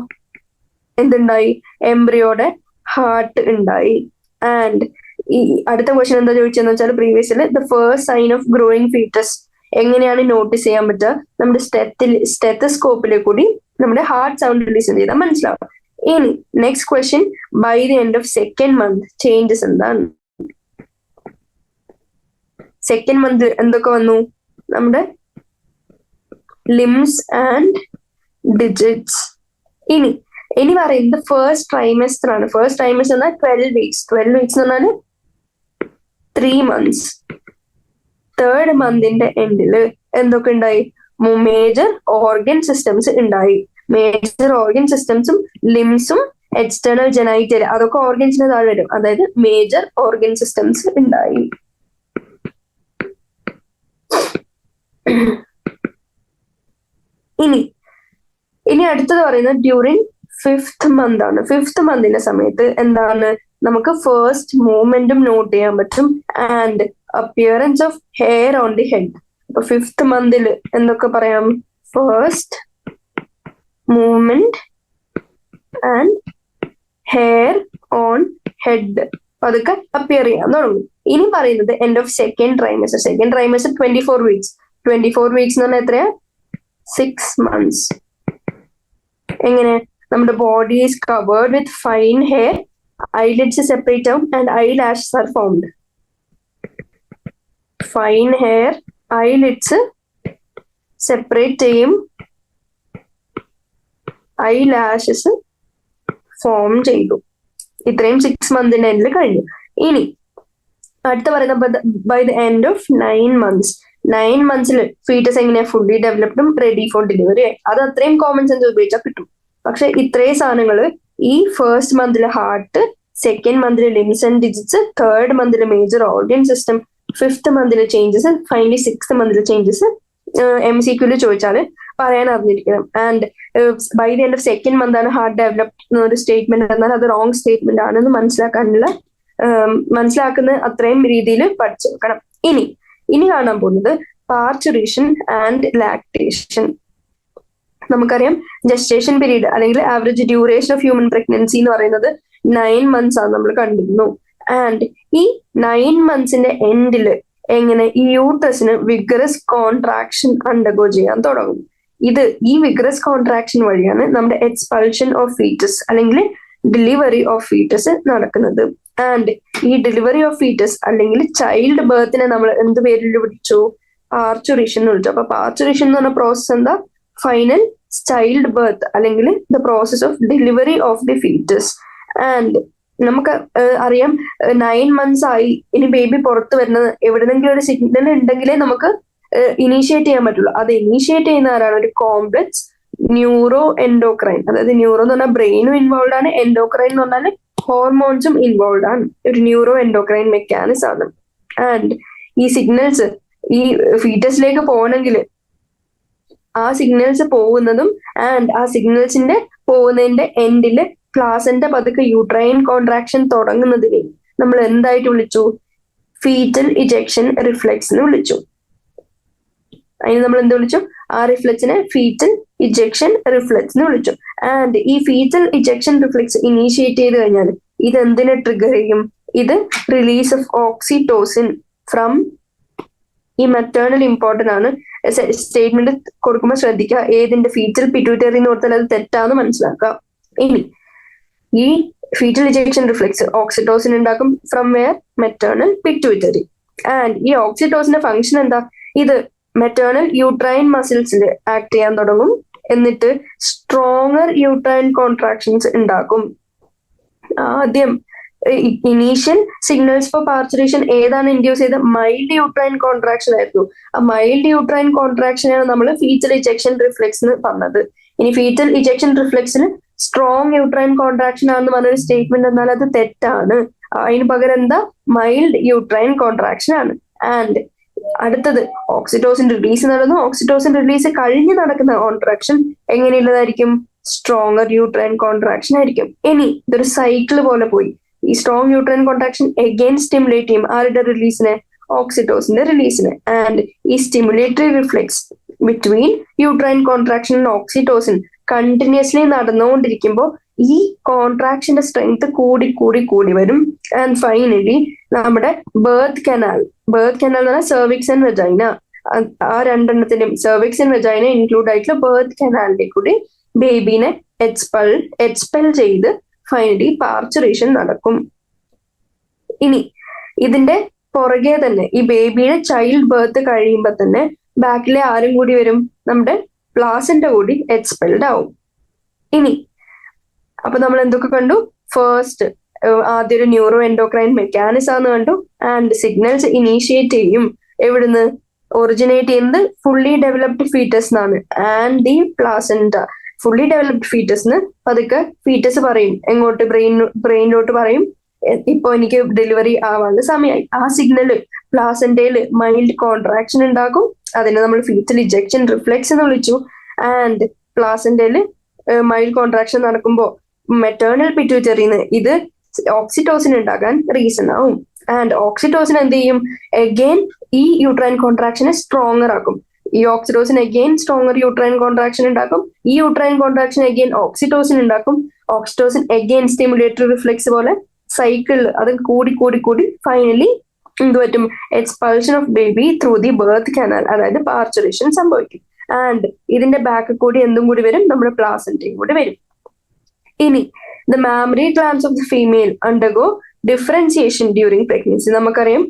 എന്തുണ്ടായി? എംബ്രിയോടെ ഹാർട്ട് ഉണ്ടായി. ആൻഡ് ഈ അടുത്ത ക്വസ്റ്റ്യൻ എന്താ ചോദിച്ചതെന്ന് വെച്ചാൽ പ്രീവിയസിൽ the first sign of growing foetus എങ്ങനെയാണ് നോട്ടീസ് ചെയ്യാൻ പറ്റുക? നമ്മുടെ സ്റ്റെത്തസ്കോപ്പിലെ കൂടി നമ്മുടെ ഹാർട്ട് സൗണ്ട് ലിസൺ ചെയ്താൽ മനസ്സിലാവും. ഇനി next question, by the end of 2nd month changes എന്താണ്? 2nd month എന്തൊക്കെ വന്നു? നമ്മുടെ ലിംസ് ആൻഡ് ഡിജിറ്റ്സ്. ഇനി പറയുന്നത് ഫസ്റ്റ് ട്രൈമസ്റ്റർ ആണ്. ഫസ്റ്റ് ട്രൈമസ്റ്റർ എന്നാൽ 12 weeks. 12 weeks എന്ന് പറഞ്ഞാൽ 3 months. 3rd monthന്റെ എൻഡില് എന്തൊക്കെ ഉണ്ടായി? മേജർ ഓർഗൻ സിസ്റ്റംസ് ഉണ്ടായി. മേജർ ഓർഗൻ സിസ്റ്റംസും ലിംസും എക്സ്റ്റേണൽ ജനൈറ്റൽ അതൊക്കെ ഓർഗൻസിന് താഴെ വരും. അതായത് മേജർ ഓർഗൻ സിസ്റ്റംസ് ഉണ്ടായി. ഇനി അടുത്തത് പറയുന്നത് ഡ്യൂറിങ് 5th month ആണ്. 5th monthന്റെ സമയത്ത് എന്താണ്? നമുക്ക് ഫസ്റ്റ് മൂവ്മെന്റും നോട്ട് ചെയ്യാൻ പറ്റും and appearance of hair on the head. അപ്പൊ 5th monthൽ എന്തൊക്കെ പറയാം? First movement and hair on head അതൊക്കെ അപ്പിയർ ചെയ്യാൻ തുടങ്ങും. ഇനി പറയുന്നത് end of 2nd trimester. 2nd trimester 24 weeks. 24 weeks എന്ന് പറഞ്ഞാൽ എത്രയാ? 6 months. എങ്ങനെ? നമ്മുടെ body is covered with fine hair eyelids separate ആവും and eye lashes are formed. Fine hair, eyelids separate ചെയ്യും, ഐ ലാഷസ് ഫോം ചെയ്തു. ഇത്രയും 6 മന്തിന്റെ എൻഡിൽ കഴിഞ്ഞു. ഇനി അടുത്ത പറയുന്നത് by the end of 9 months. 9 monthsൽ ഫീറ്റസ് എങ്ങനെയാ ഫുള്ളി ഡെവലപ്ഡും റെഡി ഫോർ ഡെലിവറി ആയി. അത് അത്രയും കോമൺ സെൻസ് ഉപയോഗിച്ചാൽ കിട്ടും. പക്ഷെ ഇത്രയും സാധനങ്ങൾ ഈ ഫസ്റ്റ് മന്തിലെ ഹാർട്ട്, സെക്കൻഡ് മന്തിലെ ലിംസ് ആൻഡ് ഡിജിറ്റ്സ്, തേർഡ് മന്തിലെ മേജർ ഓർഗൻ സിസ്റ്റം, ഫിഫ്ത്ത് മന്തിലെ ചേഞ്ചസ്, ഫൈനലി 6th മന്തിലെ ചേഞ്ചസ് MCQല് ചോദിച്ചാൽ പറയാൻ അറിഞ്ഞിരിക്കണം. And by the end of second month ആണ് ഹാർട്ട് ഡെവലപ്ഡ് ഒരു സ്റ്റേറ്റ്മെന്റ് എന്നാൽ അത് റോങ് സ്റ്റേറ്റ്മെന്റ് ആണെന്ന് മനസ്സിലാക്കുന്ന അത്രയും രീതിയിൽ പഠിച്ചു വെക്കണം. ഇനി കാണാൻ പോകുന്നത് പാർച്ചുറേഷൻ ആൻഡ് ലാക്ടേഷൻ. നമുക്കറിയാം ജസ്റ്റേഷൻ പീരീഡ് അല്ലെങ്കിൽ average duration of human pregnancy എന്ന് പറയുന്നത് 9 months ആണ് നമ്മൾ കണ്ടിരുന്നു. ആൻഡ് ഈ 9 monthsന്റെ എൻഡില് എങ്ങനെ ഈ യൂട്രസിന് വിഗറസ് കോൺട്രാക്ഷൻ അണ്ടർഗോ ചെയ്യാൻ തുടങ്ങും. ഈ വിഗറസ് കോൺട്രാക്ഷൻ വഴിയാണ് നമ്മുടെ എക്സ്പൾഷൻ ഓഫ് ഫീറ്റസ് അല്ലെങ്കിൽ ഡെലിവറി ഓഫ് ഫീറ്റസ് നടക്കുന്നത്. ആൻഡ് ഈ ഡെലിവറി ഓഫ് ഫീറ്റസ് അല്ലെങ്കിൽ ചൈൽഡ് ബർത്തിനെ നമ്മൾ എന്ത് പേരിൽ വിളിച്ചു? പാർച്ചുറേഷൻ എന്ന് വിളിച്ചു. അപ്പൊ പാർച്ചുറേഷൻ എന്ന് പറഞ്ഞ പ്രോസസ് എന്താ? ഫൈനൽ ചൈൽഡ് ബർത്ത് അല്ലെങ്കിൽ the process of delivery of the foetus. And നമുക്ക് അറിയാം 9 months ആയി, ഇനി ബേബി പുറത്ത് വരുന്നത് എവിടെന്നെങ്കിലും ഒരു സിഗ്നൽ ഉണ്ടെങ്കിലേ നമുക്ക് ഇനീഷ്യേറ്റ് ചെയ്യാൻ പറ്റുള്ളൂ. അത് ഇനീഷ്യേറ്റ് ചെയ്യുന്ന ആരാണ്? ഒരു കോംപ്ലക്സ് ന്യൂറോ എൻഡോക്രൈൻ. അതായത് ന്യൂറോ എന്ന് പറഞ്ഞാൽ ബ്രെയിനും ഇൻവോൾവ് ആണ്, എൻഡോക്രൈൻ എന്ന് പറഞ്ഞാൽ ഹോർമോൺസും ഇൻവോൾവ് ആണ്. ഒരു ന്യൂറോ എൻഡോക്രൈൻ മെക്കാനിസം ആണ്. ആൻഡ് ഈ സിഗ്നൽസ് ഈ ഫീറ്റസിലേക്ക് പോകണമെങ്കിൽ ആ സിഗ്നൽസ് പോകുന്നതും ആൻഡ് ആ സിഗ്നൽസിന്റെ പോകുന്നതിന്റെ എൻഡില് പ്ലാസന്റ പതുക്കെ യൂട്രൈൻ കോൺട്രാക്ഷൻ തുടങ്ങുന്നതിനെ നമ്മൾ എന്തായിട്ട് വിളിച്ചു? ഫീറ്റൽ ഇജെക്ഷൻ റിഫ്ലെക്സ് എന്ന് വിളിച്ചു. അതിന് നമ്മൾ എന്ത് വിളിച്ചു? ആ റിഫ്ലെക്സിനെ ഫീറ്റൽ ഇജെക്ഷൻ റിഫ്ലെക്സ് എന്ന് വിളിച്ചു. ആൻഡ് ഈ ഫീറ്റൽ ഇജെക്ഷൻ റിഫ്ലെക്സ് ഇനീഷ്യേറ്റ് ചെയ്ത് കഴിഞ്ഞാൽ ഇത് എന്തിനെ ട്രിഗർ ചെയ്യും? ഇത് റിലീസ് ഓഫ് ഓക്സിറ്റോസിൻ ഫ്രം ഈ മെറ്റേണൽ ഇമ്പോർട്ടന്റ് ആണ്. സ്റ്റേറ്റ്മെന്റ് കൊടുക്കുമ്പോൾ ശ്രദ്ധിക്കുക, ഏതിന്റെ ഫീറ്റൽ പിറ്റ്യൂട്ടറി എന്ന് കൊടുത്താൽ അത് തെറ്റാന്ന് മനസ്സിലാക്കുക. ഇനി ഈ ഫീറ്റൽ ഇജെക്ഷൻ റിഫ്ലെക്സ് ഓക്സിറ്റോസിൻ ഉണ്ടാക്കും from where? Maternal pituitary. And ഈ ഓക്സിറ്റോസിന്റെ ഫംഗ്ഷൻ എന്താ? ഇത് മെറ്റേണൽ യൂട്രൈൻ മസിൽസിൽ ആക്ട് ചെയ്യാൻ തുടങ്ങും, എന്നിട്ട് സ്ട്രോങ്ങർ യൂട്രൈൻ കോൺട്രാക്ഷൻസ് ഉണ്ടാക്കും. ആദ്യം ഇനീഷ്യൽ സിഗ്നൽസ് ഫോർ പാർച്ചുറേഷൻ ഏതാണ് ഇൻഡ്യൂസ് ചെയ്ത? മൈൽഡ് യൂട്രൈൻ കോൺട്രാക്ഷൻ ആയിരുന്നു. ആ മൈൽഡ് യൂട്രൈൻ കോൺട്രാക്ഷനാണ് നമ്മൾ ഫീറ്റൽ ഇജെക്ഷൻ റിഫ്ലെക്സ് എന്ന് പറഞ്ഞത്. ഇനി ഫീറ്റൽ ഇജെക്ഷൻ റിഫ്ലെക്സിന് സ്ട്രോങ് യൂട്രൈൻ കോൺട്രാക്ഷൻ ആണെന്ന് പറഞ്ഞൊരു സ്റ്റേറ്റ്മെന്റ് എന്നാൽ അത് തെറ്റാണ്. അതിന് പകരം എന്താ? മൈൽഡ് യൂട്രൈൻ കോൺട്രാക്ഷൻ ആണ്. ആൻഡ് അടുത്തത് ഓക്സിറ്റോസിൻ റിലീസ് നടന്നു. ഓക്സിറ്റോസിൻ റിലീസ് കഴിഞ്ഞ് നടക്കുന്ന കോൺട്രാക്ഷൻ എങ്ങനെയുള്ളതായിരിക്കും? സ്ട്രോങ്ങർ യൂട്രൈൻ കോൺട്രാക്ഷൻ ആയിരിക്കും. ഇനി ഇതൊരു സൈക്കിൾ പോലെ പോയി. ഈ strong uterine contraction again stimulate ചെയ്യും ആരുടെ റിലീസിനെ? ഓക്സിറ്റോസിന്റെ റിലീസിനെ. ആൻഡ് ഈ stimulatory reflex between uterine contraction and oxytocin continuously നടന്നുകൊണ്ടിരിക്കുമ്പോൾ ഈ കോൺട്രാക്ഷന്റെ സ്ട്രെങ്ത് കൂടി വരും. ആൻഡ് ഫൈനലി നമ്മുടെ ബർത്ത് കനാൽ എന്ന് പറഞ്ഞാൽ സെർവിക്സ് ആൻഡ് വെജൈന, ആ രണ്ടെണ്ണത്തിന്റെയും സെർവിക്സ് ആൻഡ് വെജൈന ഇൻക്ലൂഡ് ആയിട്ടുള്ള ബർത്ത് കനാലിന്റെ കൂടി ബേബീനെ എക്സ്പെൽ ചെയ്ത് ഫൈനലി പാർച്ചുറേഷൻ നടക്കും. ഇനി ഇതിന്റെ പുറകെ തന്നെ ഈ ബേബിയുടെ ചൈൽഡ് ബർത്ത് കഴിയുമ്പോൾ തന്നെ ബാക്കിലെ ആരും കൂടി വരും? നമ്മുടെ പ്ലാസന്റ കൂടി എക്സ്പെൽഡ് ആവും. ഇനി അപ്പൊ നമ്മൾ എന്തൊക്കെ കണ്ടു? ഫസ്റ്റ് ആദ്യം ഒരു ന്യൂറോ എൻഡോക്രൈൻ മെക്കാനിസം ആണെന്ന് കണ്ടു. ആൻഡ് സിഗ്നൽസ് ഇനീഷ്യേറ്റ് ചെയ്യും എവിടുന്ന്? ഒറിജിനേറ്റ് ചെയ്യുന്നത് ഫുള്ളി ഡെവലപ്ഡ് ഫീറ്റസ് എന്നാണ്. And the placenta fully developed ഫീറ്റസിന് പതുക്കെ ഫീറ്റസ് പറയും എങ്ങോട്ട്? ബ്രെയിനിലോട്ട് പറയും, ഇപ്പൊ എനിക്ക് ഡെലിവറി ആവാനുള്ള സമയമായി. ആ സിഗ്നല് പ്ലാസന്റയില് മൈൽഡ് കോൺട്രാക്ഷൻ ഉണ്ടാക്കും. അതിനെ നമ്മൾ ഫീറ്റൽ ഇജെക്ഷൻ റിഫ്ലെക്സ് എന്ന് വിളിച്ചു. ആൻഡ് പ്ലാസന്റയില് മൈൽഡ് കോൺട്രാക്ഷൻ നടക്കുമ്പോൾ മെറ്റേണൽ പിറ്റ്യൂട്ടറിന്ന് ഇത് ഓക്സിറ്റോസിൻ ഉണ്ടാകാൻ റീസൺ ആവും. ആൻഡ് ഓക്സിറ്റോസിൻ എന്ത് ചെയ്യും? അഗെയിൻ ഈ യൂട്രൈൻ കോൺട്രാക്ഷനെ സ്ട്രോങ്ങർ ആക്കും. ഈ oxytocin again stronger uterine contraction ഉണ്ടാക്കും. ഈ യൂട്രൈൻ കോൺട്രാക്ഷൻ അഗെയിൻ ഓക്സിറ്റോസിൻ ഉണ്ടാക്കും. ഓക്സിറ്റോസിൻ അഗെയിൻ സ്റ്റിമുലേറ്ററി റിഫ്ലെക്സ് പോലെ സൈക്കിൾ അത് കൂടി ഫൈനലി എന്ത് പറ്റും? Expulsion of baby through the birth canal, അതായത് പാർച്ചുറേഷൻ സംഭവിക്കും. ആൻഡ് ഇതിന്റെ ബാക്ക് കൂടി എന്തും കൂടി വരും? നമ്മുടെ പ്ലാസന്റയും കൂടി വരും. ഇനി the mammary glance of the female undergo differentiation during pregnancy. നമുക്കറിയാം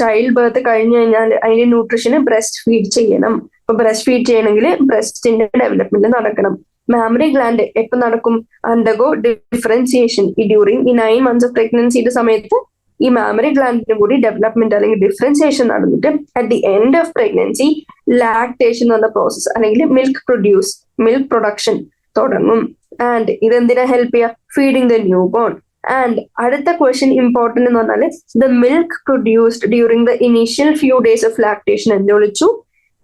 ചൈൽഡ് ബർത്ത് കഴിഞ്ഞു കഴിഞ്ഞാൽ അതിന്റെ ന്യൂട്രീഷന് ബ്രസ്റ്റ് ഫീഡ് ചെയ്യണം. അപ്പൊ ബ്രസ്റ്റ് ഫീഡ് ചെയ്യണമെങ്കിൽ ബ്രസ്റ്റിന്റെ ഡെവലപ്മെന്റ് നടക്കണം. മാമറി ഗ്ലാൻഡ് എപ്പോ നടക്കും? അണ്ടർഗോ ഡിഫറൻസിയേഷൻ ഈ ഡ്യൂറിങ് ഈ 9 months ഓഫ് പ്രഗ്നൻസിയുടെ സമയത്ത് ഈ മാമറി ഗ്ലാൻഡിനും കൂടി ഡെവലപ്മെന്റ് അല്ലെങ്കിൽ ഡിഫറൻസിയേഷൻ നടന്നിട്ട് at the end of pregnancy lactation എന്ന പ്രോസസ് അല്ലെങ്കിൽ മിൽക്ക് പ്രൊഡക്ഷൻ തുടങ്ങും. ആൻഡ് ഇതെന്തിനാ ഹെൽപ്പ് ചെയ്യുക? Feeding the new born. And അടുത്ത ക്വസ്റ്റ്യൻ ഇമ്പോർട്ടന്റ് എന്ന് പറഞ്ഞാൽ the milk produced during the initial few days of lactation എന്ത് വിളിച്ചു?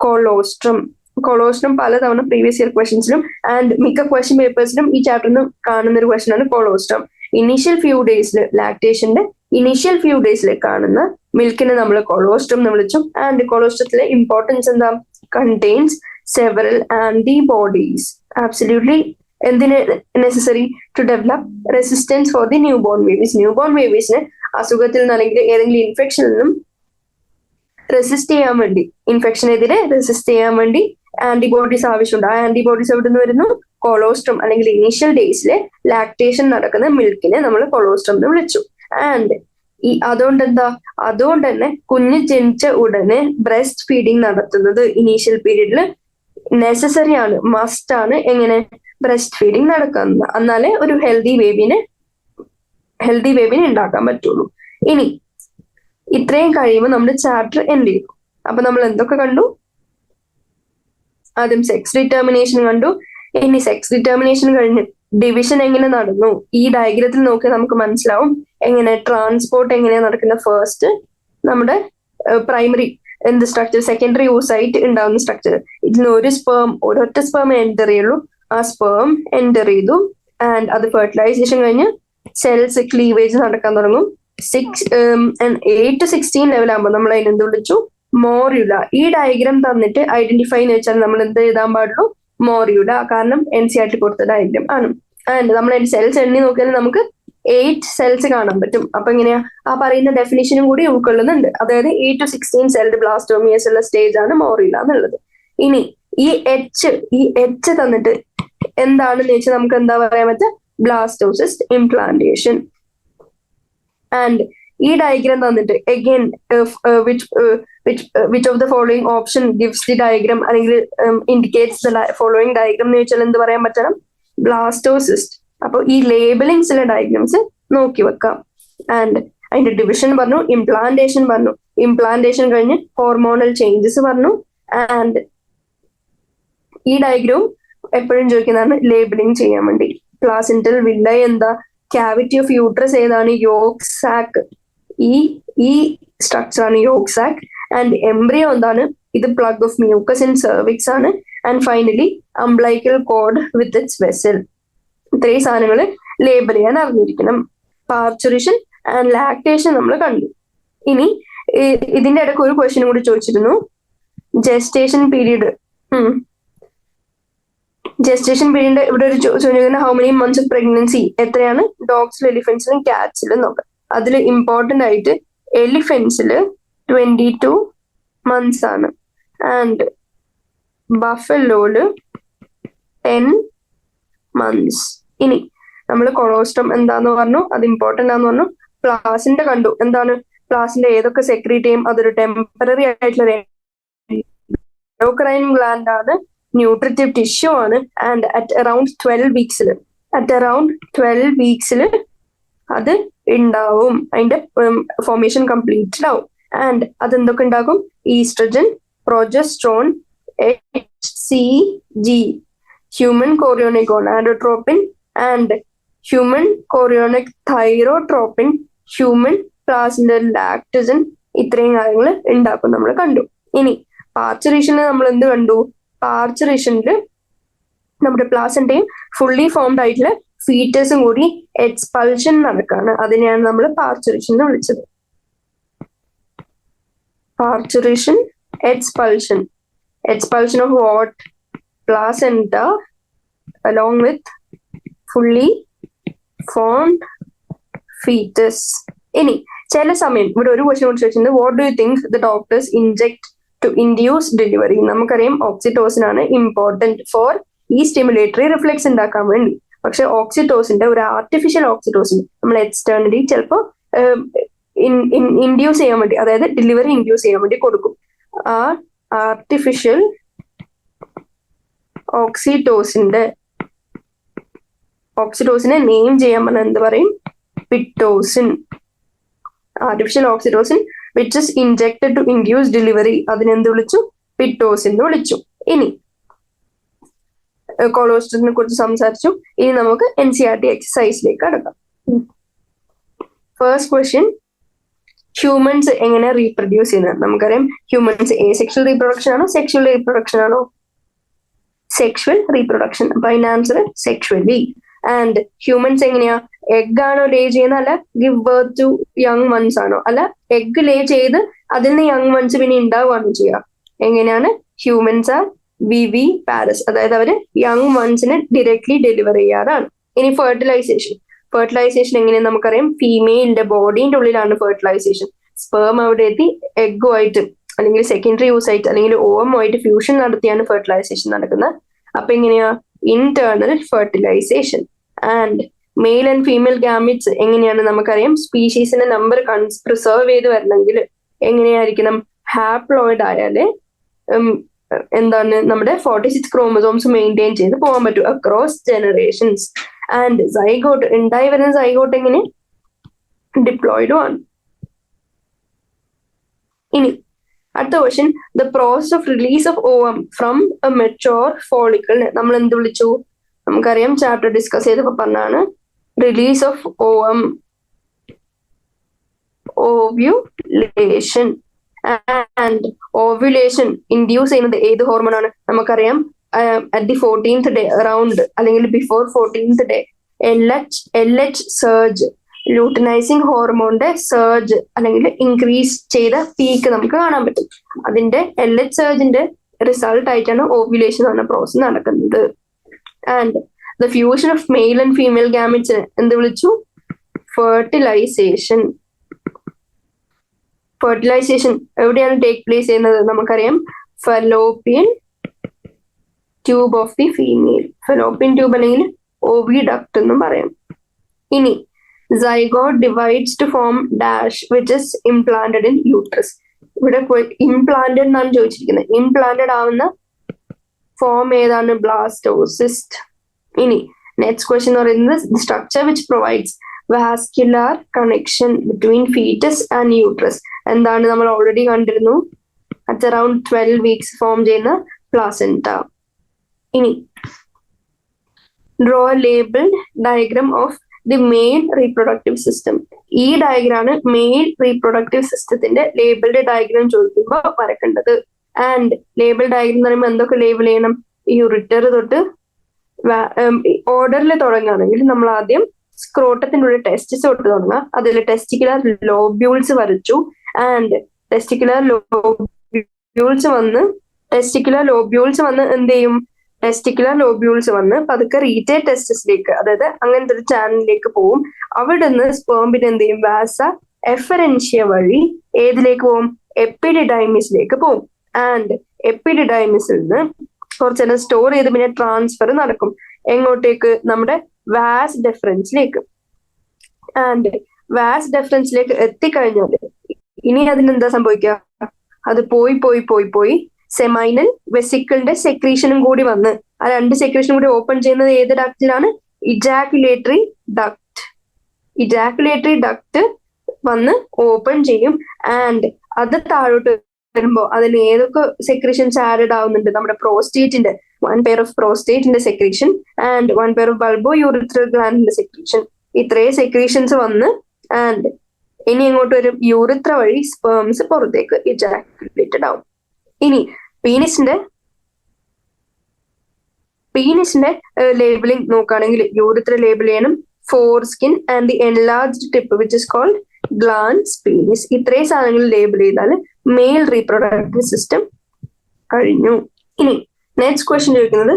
കൊളോസ്ട്രം. കൊളോസ്ട്രം പലതവണ പ്രീവിയസ് ഇയർ ക്വസ്റ്റ്യൻസിലും ആൻഡ് മിക്ക ക്വസ്റ്റ്യൻ പേപ്പേഴ്സിലും ഈ ചാപ്റ്ററിന് കാണുന്ന ഒരു ക്വസ്റ്റ്യൻ ആണ് കൊളോസ്ട്രം. ഇനീഷ്യൽ ഫ്യൂ ഡേയ്സിൽ ലാക്ടേഷന്റെ ഇനീഷ്യൽ ഫ്യൂ ഡേയ്സിൽ കാണുന്ന മിൽക്കിനെ നമ്മൾ കൊളോസ്ട്രം എന്ന് വിളിച്ചു. ആൻഡ് കൊളോസ്ട്രത്തിലെ ഇമ്പോർട്ടൻസ് എന്താ? കണ്ടെയ്ൻസ് സെവറൽ ആന്റിബോഡീസ് ആബ്സല്യൂട്ട്ലി എന്തിന് necessary to develop resistance for the new born babies. New born ബേബീസിന് അസുഖത്തിൽ നിന്ന് അല്ലെങ്കിൽ ഏതെങ്കിലും ഇൻഫെക്ഷനിൽ നിന്നും റെസിസ്റ്റ് ചെയ്യാൻ വേണ്ടി, ഇൻഫെക്ഷനെതിരെ റെസിസ്റ്റ് ചെയ്യാൻ വേണ്ടി ആന്റിബോഡീസ് ആവശ്യമുണ്ട്. ആ ആന്റിബോഡീസ് എവിടെ നിന്ന് വരുന്നു? കൊളോസ്ട്രം അല്ലെങ്കിൽ ഇനീഷ്യൽ ഡേയ്സിലെ ലാക്ടേഷൻ നടക്കുന്ന മിൽക്കിനെ നമ്മൾ കൊളോസ്ട്രം എന്ന് വിളിച്ചു. ആൻഡ് അതുകൊണ്ട് തന്നെ കുഞ്ഞ് ജനിച്ച ഉടനെ ബ്രസ്റ്റ് ഫീഡിങ് നടത്തുന്നത് ഇനീഷ്യൽ പീരീഡിൽ നെസസറി ആണ്, മസ്റ്റ് ആണ്. എങ്ങനെ? ബ്രസ്റ്റ് ഫീഡിങ് നടക്കുന്നത്. എന്നാലേ ഒരു ഹെൽത്തി ബേബിനെ ഉണ്ടാക്കാൻ പറ്റുള്ളൂ. ഇനി ഇത്രയും കഴിയുമ്പോൾ നമ്മുടെ ചാപ്റ്റർ എൻഡ് ചെയ്തു. അപ്പൊ നമ്മൾ എന്തൊക്കെ കണ്ടു? ആദ്യം സെക്സ് ഡിറ്റർമിനേഷൻ കണ്ടു. ഇനി സെക്സ് ഡിറ്റർമിനേഷൻ കഴിഞ്ഞ് ഡിവിഷൻ എങ്ങനെ നടന്നു ഈ ഡയഗ്രത്തിൽ നോക്കി നമുക്ക് മനസ്സിലാവും. എങ്ങനെ ട്രാൻസ്പോർട്ട് എങ്ങനെയാ നടക്കുന്ന? ഫസ്റ്റ് നമ്മുടെ പ്രൈമറി സ്ട്രക്ചർ, സെക്കൻഡറി oocyte ഉണ്ടാവുന്ന സ്ട്രക്ചർ. ഇതിന് ഒരൊറ്റ സ്പേം എൻ്റർ ചെയ്യുള്ളൂ. ആ സ്പേം എൻ്റർ ചെയ്തു ആൻഡ് അത് ഫെർട്ടിലൈസേഷൻ കഴിഞ്ഞ് സെൽസ് ക്ലീവേജ് നടക്കാൻ തുടങ്ങും. 8 to 16 ലെവൽ ആകുമ്പോൾ നമ്മൾ അതിനെന്ത് വിളിച്ചു? മോറിയുല. ഈ ഡയഗ്രാം തന്നിട്ട് ഐഡന്റിഫൈ എന്ന് വെച്ചാൽ നമ്മൾ എന്ത് എഴുതാൻ പാടുള്ളൂ? മോറിയുല. കാരണം NCERT കൊടുത്ത ഡയഗ്രാം ആണ്. ആൻഡ് നമ്മൾ അതിന്റെ സെൽസ് എണ്ണി നോക്കിയാൽ നമുക്ക് 8 സെൽസ് കാണാൻ പറ്റും. അപ്പൊ എങ്ങനെയാ? ആ പറയുന്ന ഡെഫിനിഷനും കൂടി ഉൾക്കൊള്ളുന്നുണ്ട്. അതായത് 8 to 16 സെൽഡ് ബ്ലാസ്റ്റോമിയസ് ഉള്ള സ്റ്റേജ് ആണ് മോറിയുല എന്നുള്ളത്. ഇനി ഈ എച്ച് തന്നിട്ട് എന്താണെന്ന് വെച്ചാൽ നമുക്ക് എന്താ പറയാൻ പറ്റുക? Blastocyst implantation. ആൻഡ് ഈ ഡയഗ്രാം തന്നിട്ട് again which of the following option gives the diagram അല്ലെങ്കിൽ ഇൻഡിക്കേറ്റ്സ് ദ ഫോളോയിങ് ഡയഗ്രാം എന്ന് വെച്ചാൽ എന്ത് പറയാൻ പറ്റണം? ബ്ലാസ്റ്റോസിസ്റ്റ്. അപ്പൊ ഈ ലേബലിംഗ്സിലെ ഡയഗ്രാംസ് നോക്കി വെക്കാം. ആൻഡ് അതിന്റെ ഡിവിഷൻ പറഞ്ഞു, ഇംപ്ലാന്റേഷൻ പറഞ്ഞു, ഇംപ്ലാന്റേഷൻ കഴിഞ്ഞ് ഹോർമോണൽ ചേഞ്ചസ് പറഞ്ഞു. ആൻഡ് ഈ ഡയഗ്രാം എപ്പോഴും ചോദിക്കുന്നതാണ് ലേബലിംഗ് ചെയ്യാൻ വേണ്ടി. പ്ലാസെന്റൽ വില്ലൈ എന്താ? ക്യാവിറ്റി ഓഫ് യൂട്രസ് ഏതാണ്? യോഗ് സാക്ക്. ഈ സ്ട്രക്ചർ ആണ് യോഗ് സാക്ക്. ആൻഡ് എംബ്രിയോ എന്താണ്? ഇത് plug of mucus in cervix ആണ്. And finally umbilical cord with its vessel. ഇത്രയും സാധനങ്ങൾ ലേബൽ ചെയ്യാൻ അറിഞ്ഞിരിക്കണം. പാർച്ചുറേഷൻ ആൻഡ് ലാക്ടേഷൻ നമ്മൾ കണ്ടു. ഇനി ഇതിന്റെ ഇടയ്ക്ക് ഒരു ക്വസ്റ്റ്യൻ കൂടി ചോദിച്ചിരുന്നു. Gestation period. ജെസ്റ്റേഷൻ പീരീഡ് ഇവിടെ ഒരു ചോദിക്കുന്ന how many months of pregnancy എത്രയാണ്? ഡോഗ്സിലും എലിഫന്റ്സിലും കാറ്റ്സിലും നോക്കാം. അതിൽ ഇമ്പോർട്ടന്റ് ആയിട്ട് എലിഫന്റ്സിൽ 22 months ആണ്. ആൻഡ് ബഫലോയില് 10 months. ഇനി നമ്മൾ കൊളോസ്ട്രം എന്താന്ന് പറഞ്ഞു, അത് ഇമ്പോർട്ടന്റ് ആണെന്ന് പറഞ്ഞു. പ്ലാസിന്റെ കണ്ടു. എന്താണ് പ്ലാസിന്റെ ഏതൊക്കെ സെക്രീറ്റ് ചെയ്യും? അതൊരു ടെമ്പററി ആയിട്ടുള്ള എൻഡോക്രൈൻ ഗ്ലാൻഡ് ആണ്, ന്യൂട്രിറ്റീവ് ടിഷ്യൂ ആണ്. ആൻഡ് അറ്റ് അറൌണ്ട് 12 വീക്സിൽ അത് ഉണ്ടാവും. അതിന്റെ ഫോർമേഷൻ കംപ്ലീറ്റഡ് ആവും. ആൻഡ് അതെന്തൊക്കെ ഉണ്ടാകും? Estrogen, progesterone, HCG, human chorionic gonadotropin and human chorionic thyrotropin, human placental lactogen, ഇത്രയും കാര്യങ്ങൾ ഉണ്ടാക്കും നമ്മൾ കണ്ടു. ഇനി പാർച്ചുറേഷന് നമ്മൾ എന്ത് കണ്ടു? പാർച്ചുറേഷനിൽ നമ്മുടെ പ്ലാസന്റയും ഫുള്ളി ഫോംഡ് ആയിട്ടുള്ള ഫീറ്റസും കൂടി എക്സ്പൾഷൻ നടക്കാണ്. അതിനെയാണ് നമ്മൾ പാർച്ചുറേഷൻ എന്ന് വിളിച്ചത്. Parturition, expulsion of what? Placenta along with fully formed fetus. ഇനി ചില സമയം ഇവിടെ ഒരു ക്വസ്റ്റ്യൻ കൂടി ചോദിച്ചിട്ടുണ്ട്. What do you think the doctors inject to induce delivery? നമുക്കറിയാം ഓക്സിറ്റോസിൻ ആണ് ഇമ്പോർട്ടന്റ് ഫോർ ഈ സ്റ്റിമുലേറ്ററി റിഫ്ലെക്സ് ഉണ്ടാക്കാൻ വേണ്ടി. പക്ഷെ ഓക്സിറ്റോസിന്റെ ഒരു ആർട്ടിഫിഷ്യൽ ഓക്സിറ്റോസിൻ നമ്മൾ എക്സ്റ്റേണലി ചിലപ്പോൾ ഇൻഡ്യൂസ് ചെയ്യാൻ വേണ്ടി, അതായത് ഡെലിവറി ഇൻഡ്യൂസ് ചെയ്യാൻ വേണ്ടി കൊടുക്കും. ആ ആർട്ടിഫിഷ്യൽ ഓക്സിറ്റോസിനെ നെയിം ചെയ്യാൻ പറഞ്ഞാൽ എന്ത് പറയും? Pitocin. Artificial oxytocin which is injected to induce delivery, അതിനെന്ത് വിളിച്ചു? പിറ്റോസിൻ എന്ന് വിളിച്ചു. ഇനി കൊളോസ്റ്ററിനെ കുറിച്ച് സംസാരിച്ചു. ഇനി നമുക്ക് NCERT എക്സസൈസിലേക്ക് കടക്കാം. ഫസ്റ്റ് ക്വസ്റ്റ്യൻ, ഹ്യൂമൻസ് എങ്ങനെ റീപ്രൊഡ്യൂസ് ചെയ്യുന്നത്? നമുക്കറിയാം ഹ്യൂമൻസ് സെക്ഷൽ റീപ്രൊഡക്ഷൻ ആണോ സെക്ഷൽ റീപ്രൊഡക്ഷൻ ആണോ? Sexual reproduction. അപ്പൊ അതിന്റെ ആൻസർ സെക്ഷലി. ആൻഡ് ഹ്യൂമൻസ് എങ്ങനെയാ? എഗ് ആണോ ലേ ചെയ്യുന്നത്, അല്ല give birth to young ones ആണോ? അല്ല എഗ് ലേ ചെയ്ത് അതിൽ നിന്ന് യങ് വൺസ് പിന്നെ ഉണ്ടാവുകയാണോ ചെയ്യുക? എങ്ങനെയാണ്? ഹ്യൂമൻസ് ആർ വിവിപാരസ്, അതായത് അവര് യങ് വൺസിനെ ഡയറക്ട്ലി ഡെലിവർ ചെയ്യാറാണ്. ഇനി ഫെർട്ടിലൈസേഷൻ എങ്ങനെയാന്ന് നമുക്കറിയാം. ഫീമെയിലിന്റെ ബോഡീന്റെ ഉള്ളിലാണ് ഫെർട്ടിലൈസേഷൻ. സ്പേം അവിടെ എത്തി എഗ്ഗുമായിട്ട് അല്ലെങ്കിൽ സെക്കൻഡറി യൂസ് ആയിട്ട് അല്ലെങ്കിൽ ഓവമുമായിട്ട് ഫ്യൂഷൻ നടത്തിയാണ് ഫെർട്ടിലൈസേഷൻ നടക്കുന്നത്. അപ്പൊ എങ്ങനെയാ? Internal fertilisation. And male and female gametes എങ്ങനെയാണ്? നമുക്കറിയാം സ്പീഷീസിന്റെ നമ്പർ പ്രിസർവ് ചെയ്ത് വരണമെങ്കിൽ എങ്ങനെയായിരിക്കണം? ഹാപ്ലോയിഡ് ആയാല് എന്താണ് നമ്മുടെ 46 ക്രോമസോംസ് മെയിൻറ്റെയിൻ ചെയ്ത് പോകാൻ പറ്റും അക്രോസ് ജനറേഷൻസ്. ആൻഡ് സൈഗോട്ട്, ഉണ്ടായി വരുന്ന സൈഗോട്ട് എങ്ങനെ? ഡിപ്ലോയിഡും ആണ്. ഇനി അടുത്ത question, the process of release of ovum from a mature follicle നമ്മൾ എന്ത് വിളിച്ചു? നമുക്കറിയാം ചാപ്റ്റർ ഡിസ്കസ് ചെയ്തപ്പോ പറഞ്ഞാണ് release of ovum, ovulation. And ovulation induce ചെയ്യുന്നത് ഏത് ഹോർമോൺ ആണ്? നമുക്കറിയാം at the 14th day around അല്ലെങ്കിൽ before 14th day LH surge, luteinising ഹോർമോണിന്റെ സർജ് അല്ലെങ്കിൽ ഇൻക്രീസ് ചെയ്ത പീക്ക് നമുക്ക് കാണാൻ പറ്റും. അതിന്റെ LH സർജിന്റെ റിസൾട്ട് ആയിട്ടാണ് ഓവ്യുലേഷൻ എന്ന പ്രോസസ് നടക്കുന്നത്. And the fusion of male and female ഗാമിറ്റ്സിനെ എന്ത് വിളിച്ചു? ഫെർട്ടിലൈസേഷൻ. ഫെർട്ടിലൈസേഷൻ എവിടെയാണ് ടേക്ക് പ്ലേസ് ചെയ്യുന്നത്? നമുക്കറിയാം fallopian tube of the female. Fallopian tube അല്ലെങ്കിൽ ഓവിഡക്ട് എന്നും പറയാം. ഇനി zygote divides to form dash which is implanted in uterus. ഇവിടെ ഇംപ്ലാന്റഡ് എന്നാണ് ചോദിച്ചിരിക്കുന്നത്. ഇംപ്ലാന്റഡ് ആവുന്ന ഫോം ഏതാണ്? ബ്ലാസ്റ്റോസിസ്റ്റ്. ഇനി നെക്സ്റ്റ് ക്വസ്റ്റ്യൻ എന്ന് പറയുന്നത് structure which provides vascular connection between foetus and uterus. എന്താണ്? നമ്മൾ ഓൾറെഡി കണ്ടിരുന്നു, അറ്റ് അറൌണ്ട് 12 വീക്സ് ഫോം ചെയ്യുന്ന പ്ലാസെന്റ. ഇനി draw labelled diagram of the mail reproductive system. ഈ ഡയഗ്രാണ് മെയിൽ റീപ്രൊഡക്റ്റീവ് സിസ്റ്റത്തിന്റെ ലേബിൾഡ് ഡയഗ്രാം ചോദിക്കുമ്പോൾ വരക്കേണ്ടത്. ആൻഡ് ലേബിൾ ഡയഗ്രാം എന്ന് പറയുമ്പോൾ എന്തൊക്കെ ലേബിൾ ചെയ്യണം? യൂറിറ്റർ തൊട്ട് ഓർഡറിൽ തുടങ്ങുകയാണെങ്കിൽ നമ്മൾ ആദ്യം സ്ക്രോട്ടത്തിനുള്ള ടെസ്റ്റിസ് തൊട്ട് തുടങ്ങുക. അതിൽ ടെസ്റ്റിക്കുലർ ലോബ്യൂൾസ് വരച്ചു. ആൻഡ് ടെസ്റ്റിക്കുലർ ലോബ്യൂൾസ് വന്ന് എന്ത് ചെയ്യും? ടെസ്റ്റിക്കുലർ ലോബ്യൂൾസ് വന്ന് പതുക്കെ റീറ്റേ ടെസ്റ്റിസിലേക്ക്, അതായത് അങ്ങനത്തെ ഒരു ചാനലിലേക്ക് പോവും. അവിടെ നിന്ന് സ്പേമിന് എന്ത് ചെയ്യും? വാസ എഫറൻഷ്യ വഴി ഏതിലേക്ക് പോവും? എപ്പിഡിഡൈമിസിലേക്ക് പോവും. ആൻഡ് എപ്പിഡിഡൈമിസിൽ നിന്ന് കുറച്ചേരം സ്റ്റോർ ചെയ്ത് പിന്നെ ട്രാൻസ്ഫർ നടക്കും. എങ്ങോട്ടേക്ക്? നമ്മുടെ വാസ് ഡെഫറൻസിലേക്ക്. ആൻഡ് വാസ് ഡെഫറൻസിലേക്ക് എത്തിക്കഴിഞ്ഞാൽ ഇനി അതിനെന്താ സംഭവിക്കുക? അത് പോയി സെമൈനൽ വെസിക്കിളിന്റെ സെക്രീഷനും കൂടി വന്ന് ആ 2 സെക്രീഷനും കൂടി ഓപ്പൺ ചെയ്യുന്നത് ഏത് ഡക്റ്റിലാണ്? ഇജാക്കുലേറ്ററി ഡക്ട് വന്ന് ഓപ്പൺ ചെയ്യും. ആൻഡ് അത് താഴോട്ട് വരുമ്പോ അതിൽ ഏതൊക്കെ സെക്രീഷൻസ് ആഡഡ് ആവുന്നുണ്ട്? നമ്മുടെ പ്രോസ്റ്റേറ്റിന്റെ 1 pair of പ്രോസ്റ്റേറ്റിന്റെ secretion and 1 pair of bulbourethral ഗ്ലാൻഡിന്റെ സെക്രീഷൻ. ഇത്രയും സെക്രീഷൻസ് വന്ന് ആൻഡ് ഇനി എങ്ങോട്ട് വരും? യൂറിത്ര വഴി സ്പേംസ് പുറത്തേക്ക് ഇജാക്കുലേറ്റഡ് ആവും. ഇനി പീനിസിന്റെ ലേബിളിംഗ് നോക്കുകയാണെങ്കിൽ യൂറിത്ര ലേബിൾ ചെയ്യണം foreskin and the enlarged tip which is called glans penis. ഇത്രയും സാധനങ്ങൾ ലേബിൾ ചെയ്താൽ മെയിൽ റീപ്രൊഡക്റ്റീവ് സിസ്റ്റം കഴിഞ്ഞു. ഇനി നെക്സ്റ്റ് ക്വസ്റ്റ്യൻ ചോദിക്കുന്നത്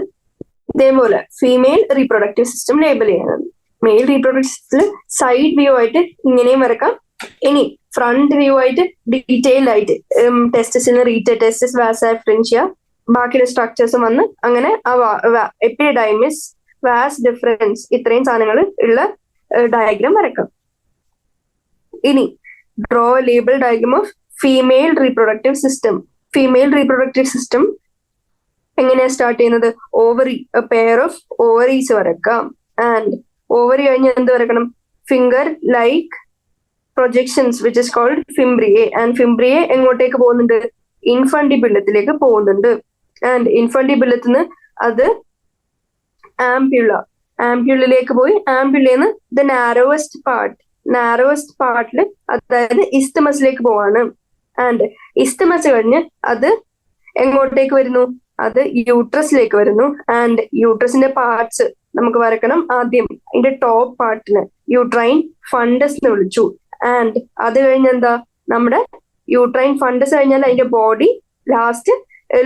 ഇതേപോലെ ഫീമെയിൽ റീപ്രൊഡക്റ്റീവ് സിസ്റ്റം ലേബിൾ ചെയ്യാനാണ്. മെയിൽ റീപ്രൊഡക്റ്റീവ് സിസ്റ്റത്തിൽ സൈഡ് വ്യൂ ആയിട്ട് ഇങ്ങനെയും വരക്കാം. ഇനി ഫ്രണ്ട് വ്യൂ ആയിട്ട് ഡീറ്റെയിൽഡ് ആയിട്ട് ടെസ്റ്റിസിന് റീറ്റേ ടെസ്റ്റിസ് വാസ എഫറൻഷ്യ ബാക്കിയുള്ള സ്ട്രക്ചേഴ്സ് വന്ന് അങ്ങനെ എപ്പിഡൈമിസ് വാസ്റ്റ് ഡിഫറൻസ്, ഇത്രയും സാധനങ്ങൾ ഉള്ള ഡയഗ്രാം വരക്കാം. ഇനി draw label diagram of female reproductive system. Female reproductive system എങ്ങനെയാ സ്റ്റാർട്ട് ചെയ്യുന്നത്? ഓവറി, പെയർ ഓഫ് ഓവറീസ് വരക്കാം. ആൻഡ് ഓവറി കഴിഞ്ഞ് എന്ത് വരക്കണം? Finger like projections which is called fimbriae. And fimbriae എങ്ങോട്ടേക്ക് പോകുന്നുണ്ട്? ഇൻഫണ്ടിബിളത്തിലേക്ക് പോകുന്നുണ്ട്. ആൻഡ് ഇൻഫണ്ടിബിളത്തിന് അത് ആംപ്യുളിലേക്ക് പോയി ആംപ്യുളേന്ന് ദ നാരോവസ്റ്റ് പാർട്ടില് അതായത് ഇസ്തമസിലേക്ക് പോവാണ്. ആൻഡ് ഇസ്തമസ് കഴിഞ്ഞ് അത് എങ്ങോട്ടേക്ക് വരുന്നു? അത് യൂട്രസിലേക്ക് വരുന്നു. ആൻഡ് യൂട്രസിന്റെ പാർട്സ് നമുക്ക് വരക്കണം. ആദ്യം അതിന്റെ ടോപ്പ് പാർട്ടിന് യൂട്രൈൻ ഫണ്ടസ് എന്ന് വിളിച്ചു. ആൻഡ് അത് കഴിഞ്ഞ് എന്താ? നമ്മുടെ യൂട്രൈൻ ഫണ്ടസ് കഴിഞ്ഞാൽ അതിന്റെ body, last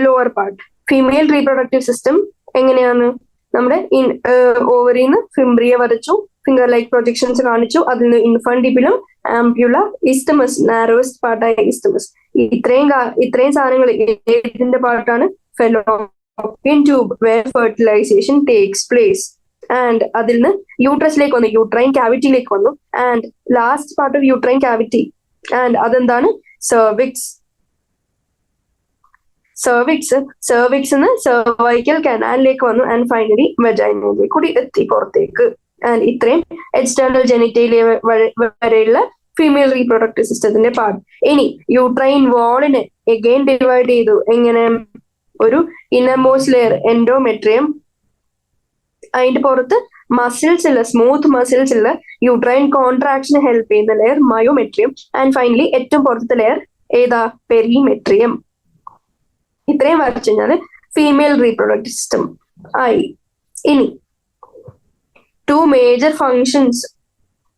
lower part. Female reproductive system എങ്ങനെയാണ്? നമ്മുടെ ഓവറിന്ന് ഫിംബ്രിയ വരച്ചു, ഫിംഗർ ലൈക്ക് പ്രൊജക്ഷൻസ് കാണിച്ചു, അതിൽ നിന്ന് ഇൻഫണ്ടിബിളും ആംപ്യുല, ഇസ്തമസ്, നാരോവസ്റ്റ് പാർട്ടായ ഇസ്തമസ്. ഇത്രയും സാധനങ്ങൾ ഏതിന്റെ പാർട്ടാണ്? Fallopian tube where fertilisation takes place. And അതിൽ നിന്ന് യൂട്രസിലേക്ക് വന്നു, യൂട്രൈൻ ക്യാവിറ്റിയിലേക്ക് വന്നു. And last part of uterine cavity, and അതെന്താണ്? സെർവിക്സ്. സെർവിക്സ് സെർവൈക്കൽ കനാലിലേക്ക് വന്നു. ആൻഡ് ഫൈനലി വെജൈനയിലേക്ക് കൂടി എത്തി പുറത്തേക്ക്. ആൻഡ് ഇത്രയും എക്സ്റ്റേണൽ ജെനിറ്റേലിയ വരെയുള്ള ഫീമെയിൽ റീപ്രൊഡക്റ്റീവ് സിസ്റ്റത്തിന്റെ പാർട്ട്. ഇനി യൂട്രൈൻ വാളിനെ എഗെയിൻ ഡിവൈഡ് ചെയ്തു. എങ്ങനെ? ഒരു ഇന്നർമോസ്റ്റ് ലെയർ എൻഡോമെട്രിയം, അതിന്റെ പുറത്ത് മസിൽസ് ഉള്ള, സ്മൂത്ത് മസിൽസ് ഉള്ള, യൂട്രൈൻ കോൺട്രാക്ഷന് ഹെൽപ്പ് ചെയ്യുന്ന ലെയർ മയോമെട്രിയം. ആൻഡ് ഫൈനലി ഏറ്റവും പുറത്തെ ലെയർ ഏതാ? പെരിമെട്രിയം. ഇത്രയും വരച്ചു കഴിഞ്ഞാൽ ഫീമെയിൽ റീപ്രൊഡക്റ്റീവ് സിസ്റ്റം ആയി. ഇനി 2 മേജർ ഫങ്ഷൻസ്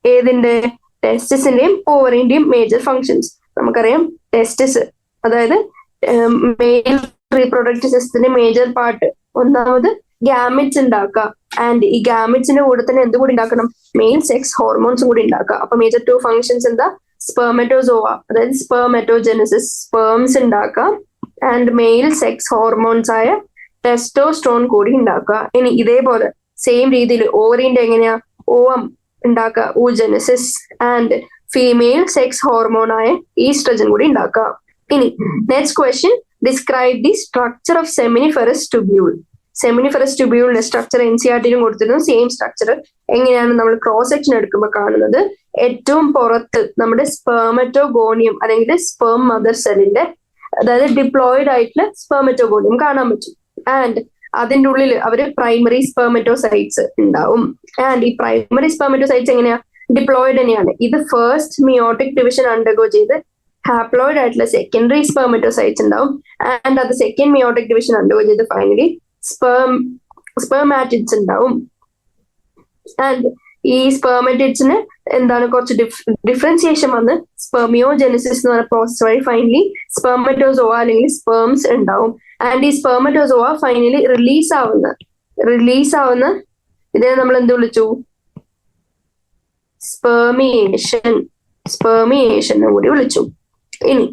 ഏതിന്റെ? ടെസ്റ്റിസിന്റെയും ഓവറിന്റെയും മേജർ ഫങ്ഷൻസ്. നമുക്കറിയാം ടെസ്റ്റിസ് അതായത് മെയിൽ റീപ്രൊഡക്റ്റീവ് സിസ്റ്റത്തിന്റെ മേജർ പാർട്ട്. ഒന്നാമത് ഗാമിറ്റ്സ് ഉണ്ടാക്കുക. ആൻഡ് ഈ ഗാമിറ്റ്സിന്റെ കൂടെ തന്നെ എന്ത് കൂടി ഉണ്ടാക്കണം? മെയിൽ സെക്സ് ഹോർമോൺസും കൂടി ഉണ്ടാക്കുക. അപ്പൊ മേജർ 2 ഫങ്ഷൻസ് എന്താ? സ്പെർമറ്റോസോവ അതായത് സ്പെർമറ്റോജെനസിസ്, സ്പേംസ് ഉണ്ടാക്കുക. ആൻഡ് മെയിൽ സെക്സ് ഹോർമോൺസ് ആയ ടെസ്റ്റോസ്ട്രോൺ കൂടി ഉണ്ടാക്കുക. ഇനി ഇതേപോലെ സെയിം രീതിയിൽ ഓവറിന്റെ എങ്ങനെയാ? ഓവം ഉണ്ടാക്കുക, oogenesis. And female sex hormone ആയ ഈസ്ട്രജൻ കൂടി ഉണ്ടാക്കുക. ഇനി next question, describe the structure of seminiferous tubule. Seminiferous ട്യൂബ്യൂളിന്റെ സ്ട്രക്ചർ NCERT-ലും കൊടുത്തിരുന്നു. സെയിം സ്ട്രക്ചർ എങ്ങനെയാണ് നമ്മൾ ക്രോസ് സെക്ഷൻ എടുക്കുമ്പോൾ കാണുന്നത്? ഏറ്റവും പുറത്ത് നമ്മുടെ സ്പെർമറ്റോഗോണിയം അല്ലെങ്കിൽ സ്പെർം മദർ സെല്ലിന്റെ, അതായത് ഡിപ്ലോയിഡ് ആയിട്ടുള്ള സ്പെർമറ്റോഗോണിയം കാണാൻ പറ്റും. ആൻഡ് അതിന്റെ ഉള്ളിൽ അവര് പ്രൈമറി സ്പെർമറ്റോസൈറ്റ്സ് ഉണ്ടാവും. ആൻഡ് ഈ പ്രൈമറി സ്പെർമറ്റോസൈറ്റ്സ് എങ്ങനെയാ? ഡിപ്ലോയിഡ് തന്നെയാണ്. ഇത് ഫസ്റ്റ് മിയോട്ടിക് ഡിവിഷൻ അണ്ടർഗോ ചെയ്ത് ഹാപ്ലോയിഡ് ആയിട്ടുള്ള സെക്കൻഡറി സ്പെർമറ്റോസൈറ്റ്സ് ഉണ്ടാവും. ആൻഡ് അത് സെക്കൻഡ് മിയോട്ടിക് ഡിവിഷൻ അണ്ടർഗോ ചെയ്ത് ഫൈനലി സ്പെർമാറ്റിഡ്സ് ഉണ്ടാവും. ആൻഡ് ഈ സ്പെർമാറ്റിഡ്സിന് എന്താണ് കുറച്ച് ഡിഫറൻസിയേഷൻ വന്ന് സ്പെർമിയോജെനസിസ് എന്ന് പറയുന്ന പ്രോസസ് വഴി ഫൈനലി സ്പെർമറ്റോസോവ അല്ലെങ്കിൽ സ്പേംസ് ഉണ്ടാവും. ആൻഡ് ഈ സ്പെർമറ്റോസോവ ഫൈനലി റിലീസ് ആവുന്ന ഇതിനെ നമ്മൾ എന്ത് വിളിച്ചു? സ്പെർമിയേഷൻ കൂടി വിളിച്ചു. ഇനി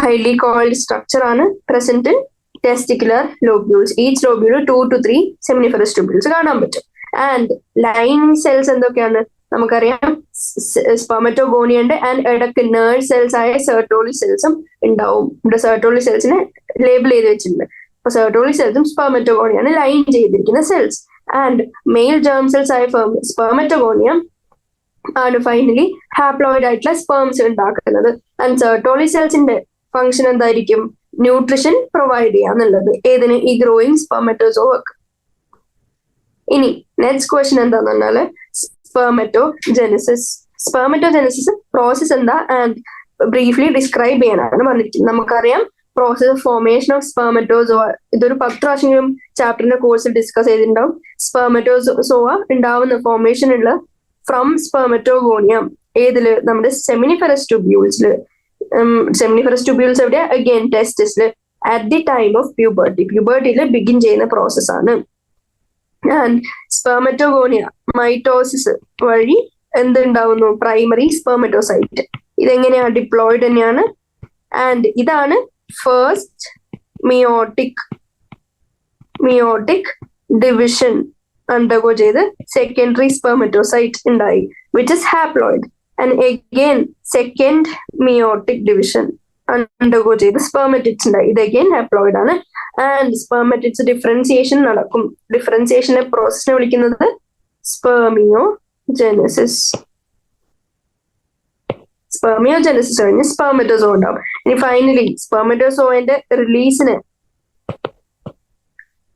ഹൈലി കോൾഡ് സ്ട്രക്ചർ ആണ് present in testicular lobules. Each lobule 2 to 3 seminiferous tubules കാണാൻ പറ്റും. ആൻഡ് ലൈനിങ് സെൽസ് എന്തൊക്കെയാണ്? നമുക്കറിയാം സ്പെർമറ്റോഗോണിയുണ്ട്. ആൻഡ് ഇടയ്ക്ക് നേർവ് സെൽസ് ആയ സെർട്ടോളി സെൽസും ഉണ്ടാവും. ഇവിടെ സെർട്ടോളി സെൽസിനെ ലേബിൾ ചെയ്ത് വെച്ചിട്ടുണ്ട്. അപ്പൊ സെർട്ടോളി സെൽസും സ്പെർമറ്റോഗോണിയാണ് ലൈൻ ചെയ്തിരിക്കുന്ന cells. And male germ cells ആയ സ്പെർമറ്റോഗോണിയം ആണ് ഫൈനലി ഹാപ്ലോയിഡ് ആയിട്ടുള്ള സ്പേംസ് ഉണ്ടാക്കുന്നത്. ആൻഡ് സെർട്ടോളി സെൽസിന്റെ ഫംഗ്ഷൻ എന്തായിരിക്കും? ന്യൂട്രിഷൻ പ്രൊവൈഡ് ചെയ്യാന്നുള്ളത്. ഏതിന്? ഈ ഗ്രോയിങ് സ്പെർമറ്റോസോവക്ക്. ഇനി നെക്സ്റ്റ് ക്വസ്റ്റ്യൻ എന്താന്ന് പറഞ്ഞാല് സ്പെർമറ്റോജെനസിസ് പ്രോസസ് എന്താ ആൻഡ് ബ്രീഫ്ലി ഡിസ്ക്രൈബ് ചെയ്യാനാണ് പറഞ്ഞിരിക്കുന്നത്. നമുക്കറിയാം പ്രോസസ് ഓഫ് ഫോർമേഷൻ ഓഫ് സ്പെർമറ്റോസോവ. ഇതൊരു 10 പ്രാവശ്യം ചാപ്റ്ററിന്റെ കോഴ്സിൽ ഡിസ്കസ് ചെയ്തിട്ടുണ്ടാവും. സ്പെർമറ്റോസോവ ഉണ്ടാവുന്ന ഫോർമേഷൻ ഉള്ള ഫ്രം സ്പെർമറ്റോഗോണിയം. ഏതില്? നമ്മുടെ സെമിനിഫെറസ് ട്യൂബ്യൂൾസില്. സെമിനിഫെറസ് ട്യൂബ്യൂൾസ് എവിടെ? അഗൈൻ ടെസ്റ്റിസില് അറ്റ് ദി ടൈം ഓഫ് പ്യൂബർട്ടിയിൽ ബിഗിൻ ചെയ്യുന്ന പ്രോസസ് ആണ്. ആൻഡ് സ്പെർമറ്റോഗോണിയ മൈറ്റോസിസ് വഴി എന്തുണ്ടാവുന്നു? Primary spermatocyte. ഇതെങ്ങനെയാ? ഡിപ്ലോയിഡ് തന്നെയാണ്. ആൻഡ് ഇതാണ് ഫസ്റ്റ് മിയോട്ടിക് ഡിവിഷൻ undergo ചെയ്ത് secondary spermatocyte ഉണ്ടായി, which is haploid. And again second meiotic division undergo ചെയ്ത് spermatids ഉണ്ടായി, ഇത് again haploid ആണ്. And spermatids differentiation നടക്കും. ഡിഫറൻസിയേഷനെ പ്രോസസ്സിനെ വിളിക്കുന്നത് spermiogenesis. സ്പെർമിയോജെനസിസ് കഴിഞ്ഞ് സ്പെർമറ്റോസോ ഉണ്ടാവും. ഇനി ഫൈനലി സ്പെർമറ്റോസോയിന്റെ റിലീസിനെ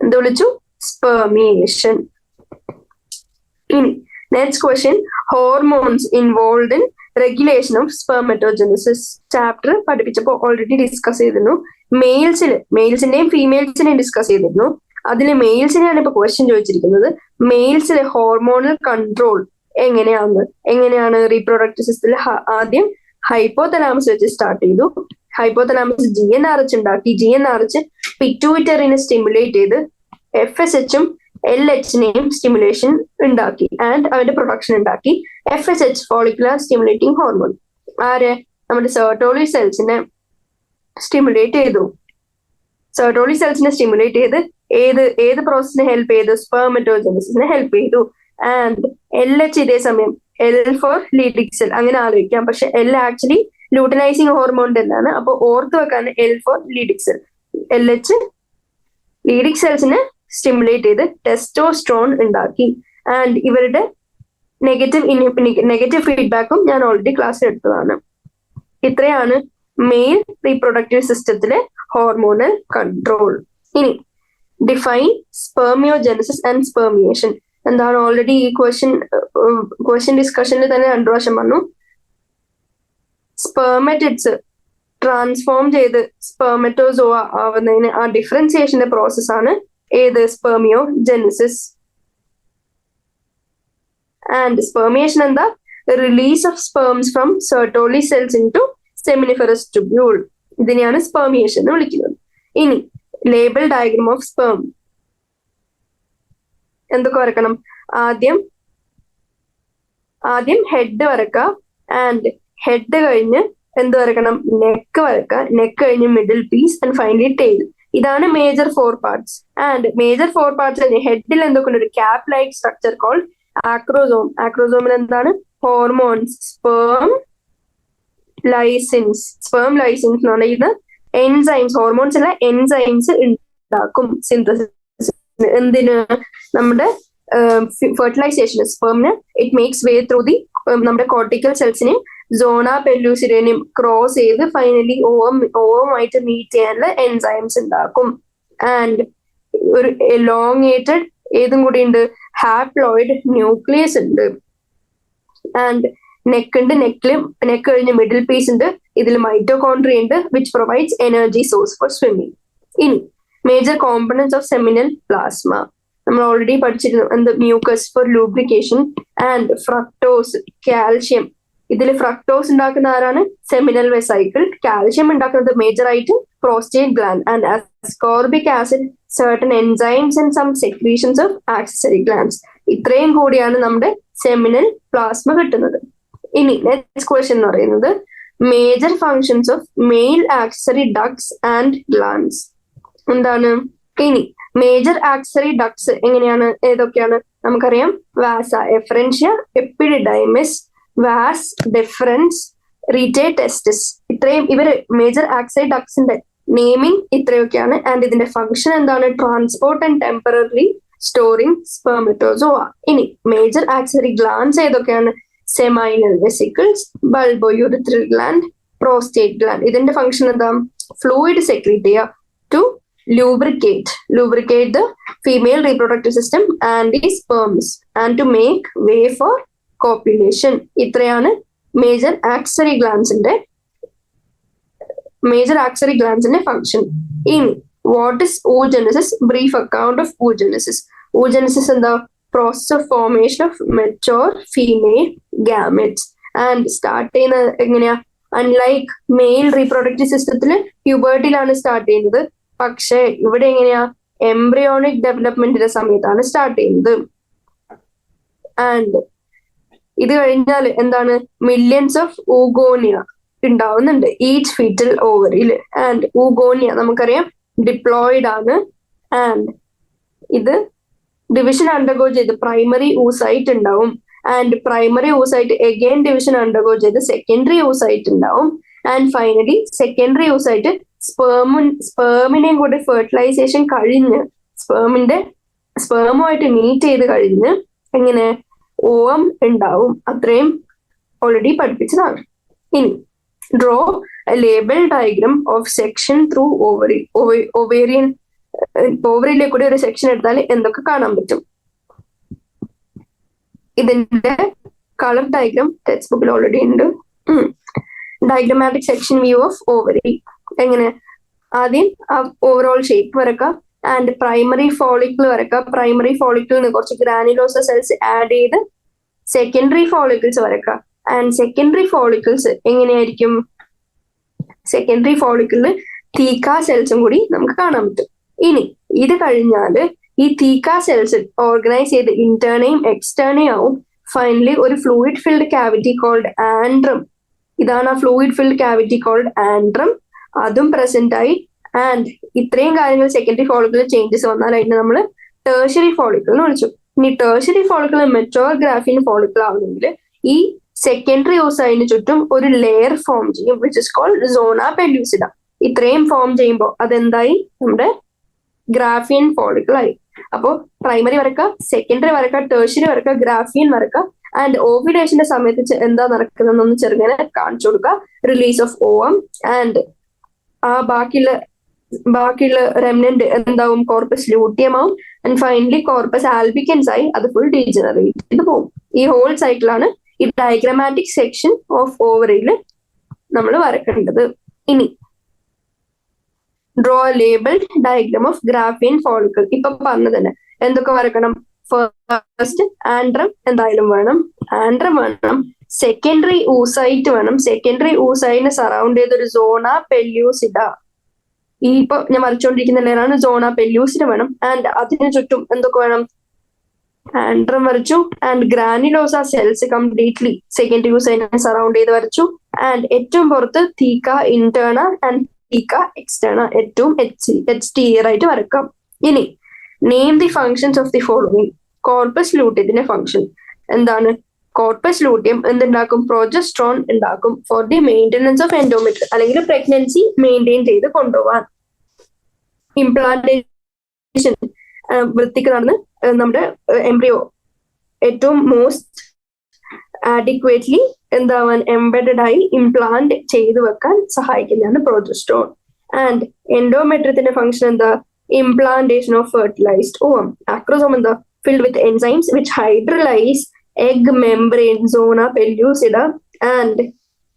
എന്ത് വിളിച്ചു? സ്പെർമിയേഷൻ. ഇനി next question, hormones involve in regulation of spermatogenesis. Chapter പഠിപ്പിച്ചപ്പോൾ ഓൾറെഡി ഡിസ്കസ് ചെയ്തിരുന്നു. മെയിൽസിന്റെയും ഫീമെയിൽസിനെയും ഡിസ്കസ് ചെയ്തിരുന്നു. അതിൽ മെയിൽസിനെയാണ് ഇപ്പൊ ക്വസ്റ്റ്യൻ ചോദിച്ചിരിക്കുന്നത്. മെയിൽസിലെ ഹോർമോണൽ കൺട്രോൾ എങ്ങനെയാണ് റീപ്രൊഡക്റ്റീവ് സിസ്റ്റത്തിൽ? ആദ്യം ഹൈപ്പോതലാമസ് വെച്ച് സ്റ്റാർട്ട് ചെയ്തു. ഹൈപ്പോതലാമസ് GnRH ഉണ്ടാക്കി. GnRH പിറ്റ്യൂട്ടറിനെ സ്റ്റിമുലേറ്റ് ചെയ്ത് FSHഉം LHനെയും സ്റ്റിമുലേഷൻ ഉണ്ടാക്കി ആൻഡ് അവന്റെ പ്രൊഡക്ഷൻ ഉണ്ടാക്കി. FSH ഫോളിക്കുലർ സ്റ്റിമുലേറ്റിംഗ് ഹോർമോൺ നമ്മുടെ സെർട്ടോളി സെൽസിനെ സ്റ്റിമുലേറ്റ് ചെയ്തു. സെർട്ടോളി സെൽസിനെ സ്റ്റിമുലേറ്റ് ചെയ്ത് ഏത് പ്രോസസ്സിനെ ഹെൽപ്പ് ചെയ്തു? സ്പെർമറ്റോജെനസിസിനെ ഹെൽപ്പ് ചെയ്തു. ആൻഡ് LH ഇതേ സമയം L ഫോർ ലീഡിക് സെൽ അങ്ങനെ ആലോചിക്കാം, പക്ഷെ L ആക്ച്വലി ലൂട്ടനൈസിങ് ഹോർമോൺ തന്നെയാണ്. അപ്പൊ ഓർത്ത് വെക്കാൻ L for Leydig cell. LH Leydig സെൽസിനെ സ്റ്റിമുലേറ്റ് ചെയ്ത് ടെസ്റ്റോസ്ട്രോൺ ഉണ്ടാക്കി. ആൻഡ് ഇവരുടെ നെഗറ്റീവ് ഫീഡ്ബാക്കും ഞാൻ ഓൾറെഡി ക്ലാസ്സിൽ എടുത്തതാണ്. ഇത്രയാണ് മെയിൽ റീപ്രൊഡക്റ്റീവ് സിസ്റ്റത്തിലെ ഹോർമോണൽ കൺട്രോൾ. ഇനി ഡിഫൈൻ സ്പെർമിയോജെനസിസ് ആൻഡ് സ്പെർമിയേഷൻ എന്താണ്? ഓൾറെഡി ഈ ക്വസ്റ്റ്യൻ ഡിസ്കഷനിൽ തന്നെ 2 പ്രാവശ്യം വന്നു. സ്പെർമറ്റിഡ്സ് ട്രാൻസ്ഫോം ചെയ്ത് സ്പെർമറ്റോസോവ ആവുന്നതിന് ആ ഡിഫറൻസിയേഷന്റെ പ്രോസസ് ആണ് ഏത്? സ്പെർമിയോജെനസിസ്. ആൻഡ് സ്പെർമിയേഷൻ എന്താ? Release of sperms from Sertoli cells into seminiferous tubule. ഇതിനെയാണ് സ്പെർമിയേഷൻ എന്ന് വിളിക്കുന്നത്. ഇനി ലേബൽ ഡയഗ്രം ഓഫ് സ്പെർം എന്തൊക്കെ വരക്കണം? ആദ്യം ഹെഡ് വരക്കുക. ആൻഡ് ഹെഡ് കഴിഞ്ഞ് എന്ത് വരക്കണം? നെക്ക് വരക്കുക. നെക്ക് കഴിഞ്ഞ് middle piece and finally tail. ഇതാണ് major 4 parts. And major 4 parts ഹെഡിൽ എന്തൊക്കെ ഒരു cap like structure called acrosome. ആക്രോസോമിൽ എന്താണ്? ഹോർമോൺസ്, സ്പെർം ലൈസിൻസ് എന്ന് പറഞ്ഞാൽ ഇത് എൻസൈംസ്, ഹോർമോൺസ് അല്ല എൻസൈംസ് ഉണ്ടാക്കും സിന്തസിസ്. എന്തിന്? നമ്മുടെ ഫെർട്ടിലൈസേഷൻ സ്പെർമിന് it makes way through the നമ്മുടെ കോർട്ടിക്കൽ സെൽസിനെയും സോണ പെല്ലൂസിനെയും ക്രോസ് ചെയ്ത് ഫൈനലി ഓവുമായിട്ട് മീറ്റ് ചെയ്യാനുള്ള എൻസൈംസ് ഉണ്ടാക്കും. ആൻഡ് ഒരു എലോങ്ങേറ്റഡ് ഏതും കൂടി ഉണ്ട്, ഹാപ്ലോയിഡ് ന്യൂക്ലിയസ് ഉണ്ട്. ആൻഡ് നെക്ക് കഴിഞ്ഞ് മിഡിൽ പീസ് ഉണ്ട്. ഇതിൽ മൈറ്റോകോൺട്രിയ ഉണ്ട് which provides energy source for swimming. ഇനി major components of seminal plasma നമ്മൾ ഓൾറെഡി പഠിച്ചിരുന്നു. എന്ത്? Mucus for lubrication and fructose, calcium. ഇതിൽ ഫ്രക്ടോസ് ഉണ്ടാക്കുന്ന ആരാണ്? Seminal vesicle. കാൽഷ്യം ഉണ്ടാക്കുന്നത് മേജർ ആയിട്ട് prostate gland. And ascorbic acid, certain enzymes and some secretions of accessory glands. ഇത്രയും കൂടിയാണ് നമ്മുടെ സെമിനൽ പ്ലാസ്മ കിട്ടുന്നത്. ഇനി നെക്സ്റ്റ് ക്വസ്റ്റ്യൻ എന്ന് പറയുന്നത് major functions of male accessory ducts and glands എന്താണ്? ഇനി മേജർ ആക്സസറി ഡക്ട്സ് ഏതൊക്കെയാണ്? നമുക്കറിയാം. Vasa efferentia, epididymis, vas deferens, rete testis. ഇത്രയും ഇവര് മേജർ ആക്സസറി ഡക്ട്സിന്റെ നെയിമിംഗ് ഇത്രയൊക്കെയാണ്. ആൻഡ് ഇതിന്റെ ഫംഗ്ഷൻ എന്താണ്? Transport and temporary storing spermatozoa. ഇനി മേജർ ആക്സസറി ഗ്ലാൻഡ്സ് ഏതൊക്കെയാണ്? Seminal vesicles, bulbourethral gland, prostate gland. ഇതിന്റെ ഫംഗ്ഷൻ എന്താ? ഫ്ലൂയിഡ് സെക്രീറ്റ് ചെയ്യുക to lubricate the female reproductive system and the sperms and to make way for copulation. ഇത്രയാണ് major accessory ഗ്ലാൻഡ്സിന്റെ function. ഇനി what is oogenesis? Brief account of oogenesis. oogenesis എന്താ? Process of formation of mature female gametes. And start ചെയ്യുന്നത് എങ്ങനെയാ? Unlike mail reproductive സിസ്റ്റത്തിൽ പ്യൂബർട്ടിയിലാണ് start ചെയ്യുന്നത്. പക്ഷെ ഇവിടെ എങ്ങനെയാ? എംബ്രിയോണിക് ഡെവലപ്മെന്റിന്റെ സമയത്താണ് സ്റ്റാർട്ട് ചെയ്യുന്നത്. ആൻഡ് ഇത് കഴിഞ്ഞാൽ എന്താണ്? മില്യൺസ് ഓഫ് ഊഗോണിയ ഉണ്ടാവുന്നുണ്ട് ഈച്ച് ഫീറ്റൽ ഓവറിൽ. ആൻഡ് ഊഗോണിയ നമുക്കറിയാം ഡിപ്ലോയിഡ് ആണ്. ആൻഡ് ഇത് ഡിവിഷൻ അണ്ടർഗോ ചെയ്ത് പ്രൈമറി ഊസൈറ്റ് ഉണ്ടാവും. And primary oocyte again division undergo ചെയ്ത് സെക്കൻഡറി ഊസൈറ്റ് ഉണ്ടാവും. ആൻഡ് ഫൈനലി സെക്കൻഡറി ഊസൈറ്റ് സ്പേമിനെയും കൂടി ഫെർട്ടിലൈസേഷൻ കഴിഞ്ഞ് സ്പേമുമായിട്ട് മീറ്റ് ചെയ്ത് കഴിഞ്ഞ് എങ്ങനെ ഓവം ഉണ്ടാവും. അത്രയും ഓൾറെഡി പഠിപ്പിച്ചതാണ്. ഇനി draw label diagram of section through ovarian. ഓവറിയിലെ കൂടി ഒരു സെക്ഷൻ എടുത്താൽ എന്തൊക്കെ കാണാൻ പറ്റും? ഇതിന്റെ കളർ ഡയഗ്രാം ടെക്സ്റ്റ് ബുക്കിൽ ഓൾറെഡി ഉണ്ട്. Diagrammatic section view of ovary. എങ്ങനെ ആദ്യം ഓവറോൾ ഷേപ്പ് വരക്കാം. ആൻഡ് പ്രൈമറി ഫോളിക്കിൾ വരക്കാം. പ്രൈമറി ഫോളിക്കിളിൽ നിന്ന് കുറച്ച് ഗ്രാനുലോസ സെൽസ് ആഡ് ചെയ്ത് സെക്കൻഡറി ഫോളിക്കിൾസ് വരക്കാം. ആൻഡ് സെക്കൻഡറി ഫോളിക്കിൾസ് എങ്ങനെയായിരിക്കും? സെക്കൻഡറി ഫോളിക്കിളിൽ തീക്ക സെൽസും കൂടി നമുക്ക് കാണാൻ പറ്റും. ഇനി ഇത് കഴിഞ്ഞാല് ഈ തീക്ക സെൽസ് ഓർഗനൈസ് ചെയ്ത് ഇന്റേണയും എക്സ്റ്റേണയും ആവും. ഫൈനലി ഒരു fluid filled cavity called antrum. ഇതാണ് ആ fluid filled cavity called antrum. അതും പ്രസന്റ് ആയി. ആൻഡ് ഇത്രയും കാര്യങ്ങൾ സെക്കൻഡറി ഫോളിക്കിൾ ചേഞ്ചസ് വന്നാൽ അതിന് നമ്മൾ ടേഴ്സറി ഫോളിക്കിൾ എന്ന് വിളിച്ചു. ഇനി tertiary follicle mature Graafian follicle ആവുന്നെങ്കിൽ ഈ സെക്കൻഡറി ഓസൈന് ചുറ്റും ഒരു ലെയർ ഫോം ചെയ്യും, which is called zona pellucida. ഇത്രയും ഫോം ചെയ്യുമ്പോൾ അതെന്തായി? നമ്മുടെ ഗ്രാഫിയൻ ഫോളിക്കിൾ ആയി. അപ്പോൾ പ്രൈമറി വരക്കുക, സെക്കൻഡറി വരക്കുക, ടേഴ്സറി വരക്കുക, ഗ്രാഫിയൻ വരക്കുക. ആൻഡ് ഓവിലേഷന്റെ സമയത്ത് എന്താ നടക്കുന്നതെന്നൊന്ന് ചെറുങ്ങനെ കാണിച്ചു കൊടുക്കുക. Release of ovum. ആൻഡ് ആ ബാക്കിയുള്ള റെമിനന്റ് എന്താവും? കോർപ്പസ് ലൂട്ടിയം ആവും. ആൻഡ് ഫൈനലി കോർപ്പസ് ആൽബിക്കൻസ് ആയി അത് ഫുൾ ഡീജനറേറ്റ് ചെയ്ത് പോകും. ഈ ഹോൾ സൈക്കിളാണ് ഈ ഡയഗ്രമാറ്റിക് സെക്ഷൻ ഓഫ് ഓവറിയിൽ നമ്മൾ വരക്കേണ്ടത്. ഇനി draw labelled diagram of ഗ്രാഫിയൻ follicle. ഇപ്പൊ പറഞ്ഞത് തന്നെ എന്തൊക്കെ വരക്കണം? ഫസ്റ്റ് ആൻഡ്രം എന്തായാലും വേണം, ആൻഡ്രം വേണം. സെക്കൻഡറി ഊസൈറ്റ് വേണം. സെക്കൻഡറി ഊസൈറ്റിനെ സറൗണ്ട് ചെയ്ത ഒരു സോണ പെല്യൂസിഡ. ഈ ഇപ്പൊ ഞാൻ വരച്ചുകൊണ്ടിരിക്കുന്ന ലെയറാണ് സോണ പെല്യൂസിഡ വേണം. ആൻഡ് അതിന് ചുറ്റും എന്തൊക്കെ വേണം? ആൻഡ്രം വരച്ചു. And granulosa cells completely secondary ഊസൈറ്റിനെ സറൗണ്ട് ചെയ്ത് വരച്ചു. ആൻഡ് ഏറ്റവും പുറത്ത് theca interna and theca externa ഏറ്റവും എക്സ്റ്റീരിയർ ആയിട്ട് വരക്കാം. ഇനി name the functions of the following. Corpus ലൂട്ടിയത്തിന്റെ ഫംഗ്ഷൻ എന്താണ്? കോർപ്പസ് ലൂട്ടിയം എന്തുണ്ടാക്കും? പ്രൊജസ്ട്രോൺ ഉണ്ടാക്കും for the maintenance of endometrium, അല്ലെങ്കിൽ പ്രഗ്നൻസി മെയിൻറ്റെയിൻ ചെയ്ത് കൊണ്ടുപോകാൻ. ഇംപ്ലാന്റേഷൻ വൃത്തിക്ക് നടന്ന് നമ്മുടെ എംബ്രിയോ ഏറ്റവും മോസ്റ്റ് ആഡിക്വേറ്റ്ലി എന്താവാൻ എംബെഡഡ് ആയി ഇംപ്ലാന്റ് ചെയ്തു വെക്കാൻ സഹായിക്കുന്നതാണ് പ്രൊജസ്ട്രോൺ. ആൻഡ് എൻഡോമെട്രിയത്തിന്റെ ഫംഗ്ഷൻ എന്താ? implantation of fertilized ovum. Acrosome എന്താ? filled with enzymes which hydrolyze egg membrane zona pellucida. and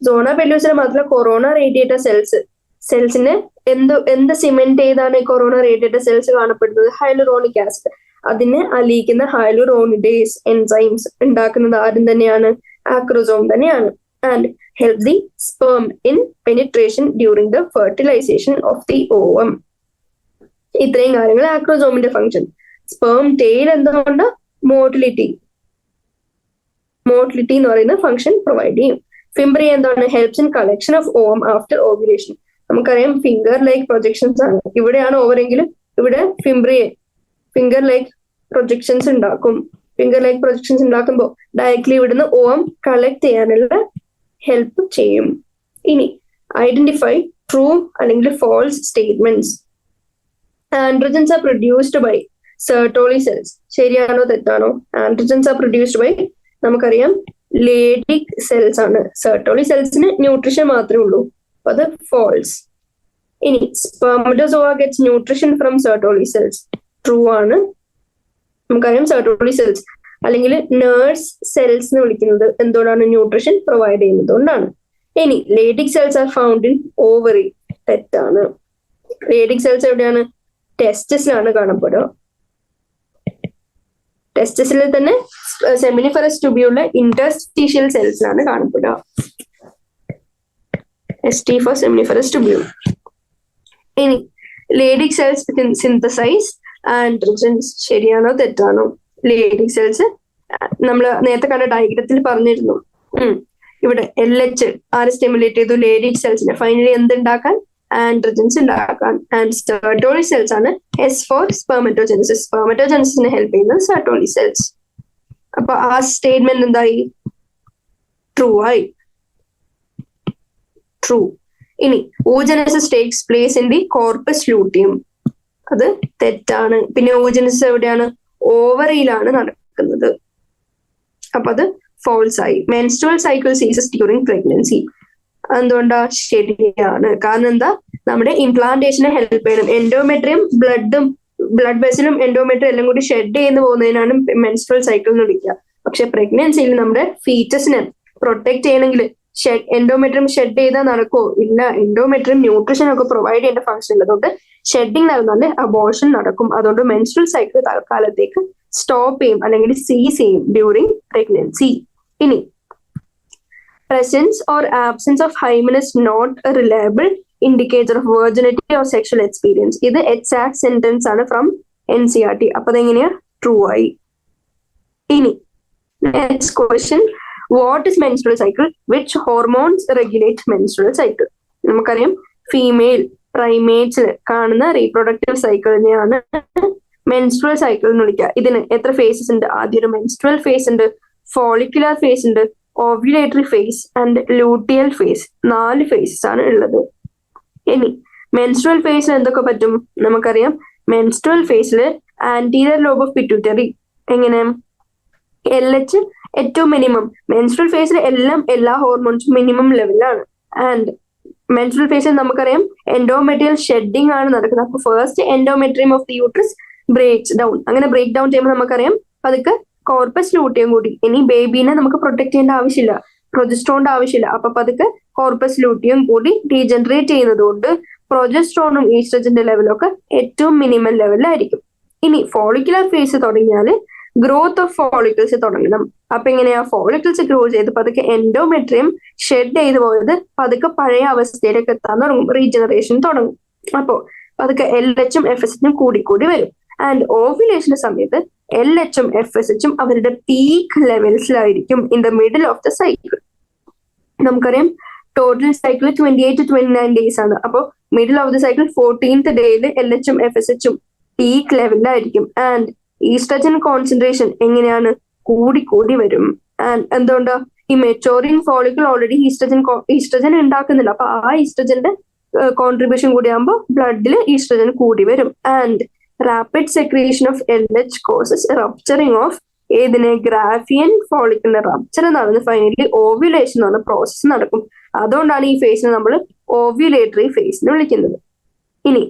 zona pellucida മാത്രമല്ല കൊറോണ റേഡിയേറ്റർ സെൽസിനെ എന്ത് സിമെന്റ് ചെയ്താണ് കൊറോണ റേഡിയേറ്റർ സെൽസ് കാണപ്പെടുന്നത്? Hyaluronic acid. അതിനെ അലിയിക്കുന്ന ഹൈലുറോണിഡേസ് എൻസൈംസ് ഉണ്ടാക്കുന്നത് ആരും തന്നെയാണ്? ആക്രോസോം തന്നെയാണ്. And help the sperm in penetration during the fertilization of the ovum. ഇത്രയും കാര്യങ്ങൾ ആക്രോസോമിന്റെ ഫംഗ്ഷൻ. സ്പേം ടെയിൽ എന്തുകൊണ്ട്? മോട്ടിലിറ്റി എന്ന് പറയുന്ന ഫംഗ്ഷൻ പ്രൊവൈഡ് ചെയ്യും. ഫിംബ്രിയ എന്താണ്? Helps in collection of ovum after ovulation. നമുക്കറിയാം ഫിംഗർ ലൈക്ക് പ്രൊജക്ഷൻസ് ആണ്. ഇവിടെയാണ് ഓവറെങ്കിലും ഇവിടെ ഫിംഗർ ലൈക്ക് പ്രൊജക്ഷൻസ് ഉണ്ടാക്കും. ഫിംഗർ ലൈക്ക് പ്രൊജക്ഷൻസ് ഉണ്ടാക്കുമ്പോൾ ഡയറക്ട്ലി ഇവിടുന്ന് ഓവം കളക്ട് ചെയ്യാനുള്ള ഹെൽപ്പ് ചെയ്യും. ഇനി ഐഡന്റിഫൈ ട്രൂ അല്ലെങ്കിൽ false statements. Androgens are produced by Sertoli cells. ശരിയാണോ തെറ്റാണോ? ആൻഡ്രോജൻസ് ആർ പ്രൊഡ്യൂസ്ഡ് ബൈ നമുക്കറിയാം ലേഡിക് സെൽസ് ആണ്. സെർട്ടോളി സെൽസിന് ന്യൂട്രീഷൻ മാത്രമേ ഉള്ളൂ. അപ്പൊ അത് ഫോൾസ്. ഇനി spermatozoa gets nutrition from Sertoli cells. True ആണ്. നമുക്കറിയാം സെർട്ടോളി സെൽസ് അല്ലെങ്കിൽ നേഴ്സ് സെൽസ് എന്ന് വിളിക്കുന്നത് എന്തുകൊണ്ടാണ്? ന്യൂട്രീഷൻ പ്രൊവൈഡ് ചെയ്യുന്നത് കൊണ്ടാണ്. ഇനി Leydig cells are found in ovary. തെറ്റാണ്. ലേഡിക് സെൽസ് എവിടെയാണ്? ടെസ്റ്റിസിലാണ് കാണപ്പെടുക. ടെസ്റ്റിസിൽ തന്നെ സെമിനിഫറസ് ട്യൂബ്യൂളിലെ ഇന്റർസ്റ്റീഷ്യൽ സെൽസിലാണ് കാണപ്പെടുക. ST for seminiferous tubule. ഇനി ലേഡിക് സെൽസ് സിന്തസൈസ് ആൻഡ്രോജൻസ്. ശരിയാണോ തെറ്റാണോ? ലേഡിക് സെൽസ് നമ്മൾ നേരത്തെ കണ്ട ഡയഗ്രത്തിൽ പറഞ്ഞിരുന്നു. ഇവിടെ LH ആര് സ്റ്റിമുലേറ്റ് ചെയ്തു? ലേഡിക് സെൽസിനെ. ഫൈനലി എന്തുണ്ടാക്കാൻ? ആൻഡ്രജൻസ് ഉണ്ടാക്കാൻ. ആൻഡ് സെർട്ടോളി സെൽസ് ആണ് എസ് ഫോർ സ്പെർമറ്റോജെനിസിസ്. സ്പെർമറ്റോജെനിസിനെ ഹെൽപ്പ് ചെയ്യുന്നത് സെർട്ടോളി സെൽസ്. അപ്പൊ ആ സ്റ്റേറ്റ്മെന്റ് എന്തായി? ട്രൂ ആയി. ട്രൂ. ഇനി oogenesis takes place in the corpus luteum. അത് തെറ്റാണ്. പിന്നെ oogenesis എവിടെയാണ്? ഓവറിയിലാണ് നടക്കുന്നത്. അപ്പൊ അത് ഫോൾസ് ആയി. Menstrual cycle ceases during pregnancy. എന്തുകൊണ്ടാ? ശരിയാണ്. കാരണം എന്താ? നമ്മുടെ ഇംപ്ലാന്റേഷനെ ഹെൽപ്പ് ചെയ്യണം. എൻഡോമെട്രിയം ബ്ലഡ് വെസലും എൻഡോമെട്രിയം എല്ലാം കൂടി ഷെഡ് ചെയ്ത് പോകുന്നതിനാണ് മെൻസ്ട്രുവൽ സൈക്കിൾ എന്ന് വിളിക്കുക. പക്ഷെ പ്രഗ്നൻസിയിൽ നമ്മുടെ ഫീറ്റസിനെ പ്രൊട്ടക്ട് ചെയ്യണമെങ്കിൽ എൻഡോമെട്രിയം ഷെഡ് ചെയ്താൽ നടക്കുമോ? ഇല്ല. എൻഡോമെട്രിയം ന്യൂട്രീഷൻ ഒക്കെ പ്രൊവൈഡ് ചെയ്യേണ്ട ഫംഗ്ഷൻ ഉണ്ട്. അതുകൊണ്ട് ഷെഡിങ് നടന്നാല് അബോർഷൻ നടക്കും. അതുകൊണ്ട് മെൻസ്ട്രുവൽ സൈക്കിൾ തൽക്കാലത്തേക്ക് സ്റ്റോപ്പ് ചെയ്യും അല്ലെങ്കിൽ സീസ് ചെയ്യും ഡ്യൂറിങ് പ്രഗ്നൻസി. ഇനി presence or absence of hymen is not a reliable indicator of virginity or sexual experience. ഇത് exact sentence ആണ് from NCERT. അപ്പൊ അതെങ്ങനെയാ? ട്രൂ ആയി. ഇനി next question, what is menstrual cycle? Which hormones regulate menstrual cycle? നമുക്കറിയാം female പ്രൈമേറ്റ്സിൽ കാണുന്ന reproductive സൈക്കിളിനെയാണ് menstrual cycle എന്ന് വിളിക്കുക. ഇതിന് എത്ര ഫേസസ് ഉണ്ട്? ആദ്യം ഒരു മെൻസ്ട്രുവൽ ഫേസ് ഉണ്ട്, ഫോളിക്കുലർ ഫേസ് ഉണ്ട്, ovulatory phase and luteal phase. 4 phases ആണ് ഉള്ളത്. ഇനി മെൻസ്ട്രുവൽ ഫേസിൽ എന്തൊക്കെ പറ്റും? നമുക്കറിയാം മെൻസ്ട്രുവൽ ഫേസിൽ ആന്റീരിയർ ലോബ് ഓഫ് പിറ്റ്യൂട്ടറി എങ്ങനെ LH ഏറ്റവും മിനിമം. മെൻസ്ട്രുവൽ ഫേസിൽ എല്ലാ ഹോർമോൺസും മിനിമം ലെവലാണ്. ആൻഡ് മെൻസ്ട്രുവൽ ഫേസിൽ നമുക്കറിയാം എൻഡോമെട്രിയൽ ഷെഡിങ് ആണ് നടക്കുന്നത്. അപ്പൊ first endometrium of the uterus breaks down. അങ്ങനെ ബ്രേക്ക് ഡൗൺ ചെയ്യുമ്പോൾ നമുക്കറിയാം അതൊക്കെ കോർപ്പസ് ലൂട്ടിയം കൂടി. ഇനി ബേബീനെ നമുക്ക് പ്രൊട്ടക്ട് ചെയ്യേണ്ട ആവശ്യമില്ല, പ്രൊജസ്ട്രോണിന്റെ ആവശ്യമില്ല. അപ്പൊ പതുക്കെ കോർപ്പസ് ലൂട്ടിയം കൂടി ഡീജനറേറ്റ് ചെയ്യുന്നത് കൊണ്ട് പ്രൊജസ്ട്രോണും ഈസ്ട്രജന്റെ ലെവലൊക്കെ ഏറ്റവും മിനിമം ലെവലിലായിരിക്കും. ഇനി ഫോളിക്കുലർ ഫേസ് തുടങ്ങിയാല് ഗ്രോത്ത് ഓഫ് ഫോളിക്കിൾസ് തുടങ്ങണം. അപ്പൊ എങ്ങനെയാ? ഫോളിക്കിൾസ് ഗ്രോ ചെയ്ത് പതുക്കെ എൻഡോമെട്രിയം ഷെഡ് ചെയ്ത് പോയത് പതുക്കെ പഴയ അവസ്ഥയിലേക്ക് എത്താൻ തുടങ്ങും, റീജനറേഷൻ തുടങ്ങും. അപ്പോ പതുക്കെ LHും FSHും കൂടി വരും. ആൻഡ് ഓവുലേഷന്റെ സമയത്ത് LHും FSHും അവരുടെ പീക്ക് ലെവൽസിലായിരിക്കും in the middle of the cycle. നമുക്കറിയാം ടോട്ടൽ സൈക്കിൾ 28 to 29 ഡേയ്സ് ആണ്. അപ്പൊ middle of the cycle 14th ഡേയിൽ LHും FSHും പീക്ക് ലെവലിലായിരിക്കും. ആൻഡ് ഈസ്ട്രജൻ കോൺസെൻട്രേഷൻ എങ്ങനെയാണ്? കൂടി വരും. ആൻഡ് എന്തുകൊണ്ടാ? ഈ മെച്ചോറിംഗ് ഫോളിക്കിൾ ഓൾറെഡി ഈസ്ട്രജൻ ഉണ്ടാക്കുന്നില്ല. അപ്പൊ ആ ഈസ്ട്രജന്റെ കോൺട്രിബ്യൂഷൻ കൂടിയാകുമ്പോൾ ബ്ലഡിൽ ഈസ്ട്രജൻ കൂടി വരും. And rapid secretion of LH causes rupturing of ഏതിനെ? ഗ്രാഫിയൻ ഫോളിക്കിളിന്റെ റപ്ചർ നടന്ന് ഫൈനലി ഓവുലേഷൻ എന്ന് പറഞ്ഞ പ്രോസസ് നടക്കും. അതുകൊണ്ടാണ് ഈ ഫേസിനെ നമ്മൾ ഓവുലേറ്ററി ഫേസ് എന്ന് വിളിക്കുന്നത്. ഇനി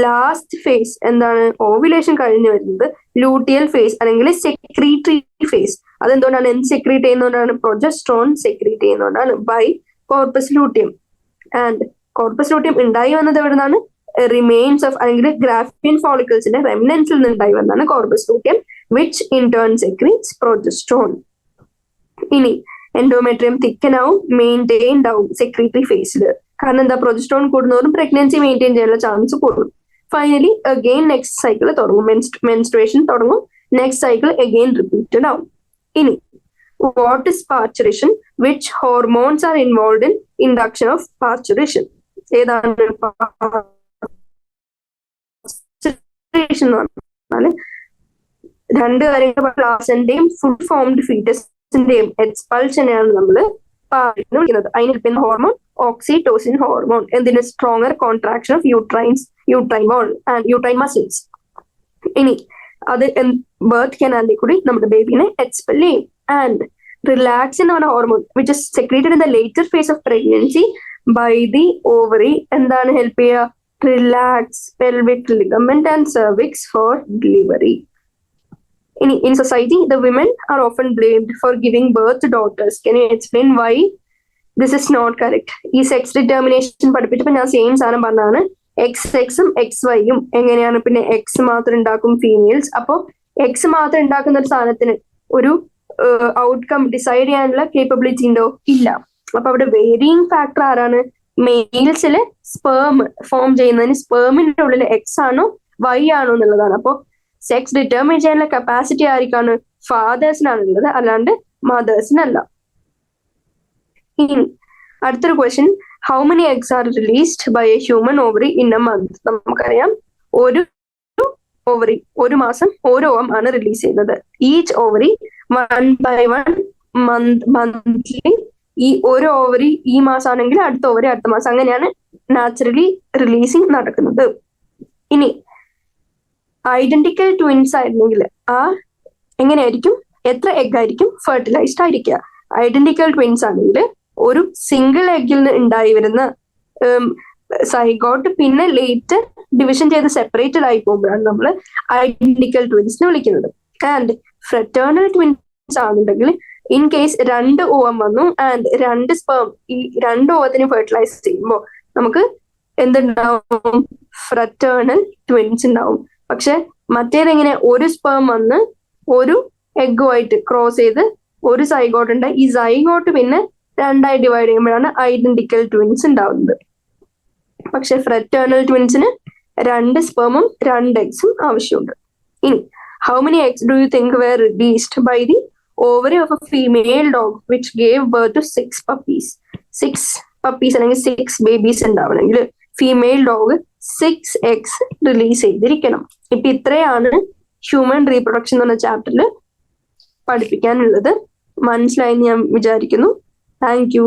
ലാസ്റ്റ് ഫേസ് എന്താണ്? ഓവുലേഷൻ കഴിഞ്ഞ് വരുന്നത് ലൂട്ടിയൽ ഫേസ് അല്ലെങ്കിൽ സെക്രീറ്ററി ഫേസ്. അതെന്തുകൊണ്ടാണ്? എന്ത് സെക്രീറ്റ് ചെയ്യുന്നതുകൊണ്ടാണ്? പ്രൊജസ്ട്രോൺ സെക്രീറ്റ് ചെയ്യുന്നതുകൊണ്ടാണ് by corpus luteum. And corpus luteum ഉണ്ടായി വന്നത് എവിടെ നിന്നാണ്? റിമെയിൻസ് ഓഫ് അല്ലെങ്കിൽ ഗ്രാഫിയൻ ഫോളിക്കിൾസിന്റെ റെമിനൻസിൽ നിന്ന് ഉണ്ടായി വന്നതാണ് corpus luteum, which in turn secretes progesterone. ഇനി എൻഡോമെട്രിയം തിക്കനാവും, മെയിൻറ്റെയിൻഡ് ആവും സെക്രീറ്ററി ഫേസിൽ. കാരണം എന്താ? പ്രൊജസ്ട്രോൺ കൂടുന്നതോറും പ്രഗ്നൻസി മെയിൻറ്റെയിൻ ചെയ്യാനുള്ള ചാൻസ് കൂടും. ഫൈനലി അഗെയിൻ നെക്സ്റ്റ് സൈക്കിൾ തുടങ്ങും, മെൻസ്ട്രുവേഷൻ തുടങ്ങും. നെക്സ്റ്റ് സൈക്കിൾ അഗെയിൻ റിപ്പീറ്റഡ് ആവും. ഇനി what is parturition? Which hormones are involve in induction of parturition? ഏതാണ് എന്ന് പറഞ്ഞാല് രണ്ട് കാര്യങ്ങൾ, പ്ലാസന്റെയും ഫുൾ ഫോംഡ് ഫീറ്റസിന്റെയും എക്സ്പൾഷനെയാണ് നമ്മൾ വിളിക്കുന്നത്. അതിന് ഹെൽപ്പ് ഹോർമോൺ ഓക്സിറ്റോസിൻ ഹോർമോൺ. എന്തിന്? Stronger contraction of uterine wall and uterine muscles. ഇനി അത് ബർത്ത് കനാലിൽ കൂടി നമ്മുടെ ബേബിനെ എക്സ്പെൽ ചെയ്യും. ആൻഡ് റിലാക്സ് എന്ന് പറഞ്ഞ hormone which is secreted in the later phase of pregnancy by the ovary. എന്താണ് ഹെൽപ്പ് ചെയ്യുക? Relax pelvic ligament and cervix for delivery. ഇനി in society the women are often blamed for giving birth to daughters. Can you explain why this is not correct? ഈ sex determination പഠിപ്പിച്ചപ്പോൾ ഞാൻ same സാധനം പറഞ്ഞാണ്. XXും XYയും എങ്ങനെയാണ്? പിന്നെ X മാത്രം ഉണ്ടാക്കും females. അപ്പോൾ X മാത്രം ഉണ്ടാക്കുന്ന ഒരു സാധനത്തിന് ഒരു ഔട്ട്കം ഡിസൈഡ് ചെയ്യാനുള്ള കേപ്പബിലിറ്റി ഉണ്ടോ? ഇല്ല. അപ്പൊ അവിടെ വേരിയിങ് ഫാക്ടർ ആരാണ്? മെയിൽസില് സ്പേം ഫോം ചെയ്യുന്നതിന് സ്പേമിന്റെ ഉള്ളിൽ X ആണോ Y ആണോ എന്നുള്ളതാണ്. അപ്പൊ സെക്സ് ഡിറ്റർമിൻ ചെയ്യാനുള്ള കപ്പാസിറ്റി ആർക്കാണ്? ഫാദേഴ്സിനാണ് ഉള്ളത്, അല്ലാണ്ട് മദേഴ്സിനല്ല. ഇനി അടുത്തൊരു question, how many eggs are released by a human ovary in a month? നമുക്കറിയാം ഒരു ഓവറി ഒരു മാസം ഓരോ ആണ് റിലീസ് ചെയ്യുന്നത്. Each ovary 1/1 monthly. ഈ ഒരു ഓവറി ഈ മാസമാണെങ്കിൽ അടുത്ത ഓവറി അടുത്ത മാസം, അങ്ങനെയാണ് നാച്ചുറലി റിലീസിങ് നടക്കുന്നത്. ഇനി ഐഡന്റിക്കൽ ട്വിൻസ് ആയിരുന്നെങ്കിൽ എങ്ങനെയായിരിക്കും, എത്ര എഗ് ആയിരിക്കും ഫെർട്ടിലൈസ്ഡ് ആയിരിക്കുക? ഐഡന്റിക്കൽ ട്വിൻസ് ആണെങ്കിൽ ഒരു സിംഗിൾ എഗിൽ നിന്ന് ഉണ്ടായി വരുന്ന സൈഗോട്ട് പിന്നെ ലേറ്റ് ഡിവിഷൻ ചെയ്ത് സെപ്പറേറ്റഡ് ആയി പോകുമ്പോഴാണ് നമ്മൾ ഐഡന്റിക്കൽ ട്വിൻസ് എന്ന് വിളിക്കുന്നത്. ആൻഡ് ഫ്രറ്റേണൽ ട്വിൻസ് ആണെന്നുണ്ടെങ്കിൽ ഇൻ കേസ് 2 ഓവം വന്നു ആൻഡ് 2 സ്പേം ഈ 2 ഓവത്തിന് ഫെർട്ടിലൈസ് ചെയ്യുമ്പോൾ നമുക്ക് എന്തുണ്ടാവും? ഫ്രറ്റേണൽ ട്വിൻസ് ഉണ്ടാവും. പക്ഷെ മറ്റേതെങ്ങനെ ഒരു സ്പേം വന്ന് ഒരു എഗ്ഗുമായിട്ട് ക്രോസ് ചെയ്ത് ഒരു സൈഗോട്ട് ഉണ്ട്, ഈ സൈഗോട്ട് പിന്നെ 2ആയി ഡിവൈഡ് ചെയ്യുമ്പോഴാണ് ഐഡന്റിക്കൽ ട്വിൻസ് ഉണ്ടാവുന്നത്. പക്ഷെ ഫ്രറ്റേണൽ ട്വിൻസിന് 2 സ്പേമും 2 എഗ്സും ആവശ്യമുണ്ട്. ഇനി how many eggs do you think were released by the ovary of a female dog which gave birth to 6 puppies? 6 puppies അല്ലെങ്കിൽ 6 ബേബീസ് ഉണ്ടാവണമെങ്കിൽ ഫീമെയിൽ ഡോഗ് 6 എഗ്സ് റിലീസ് ചെയ്തിരിക്കണം. ഇപ്പൊ ഇത്രയാണ് ഹ്യൂമൻ റീപ്രൊഡക്ഷൻ എന്ന് പറഞ്ഞ ചാപ്റ്ററിൽ പഠിപ്പിക്കാനുള്ളത്. മനസ്സിലായി ഞാൻ വിചാരിക്കുന്നു. Thank you.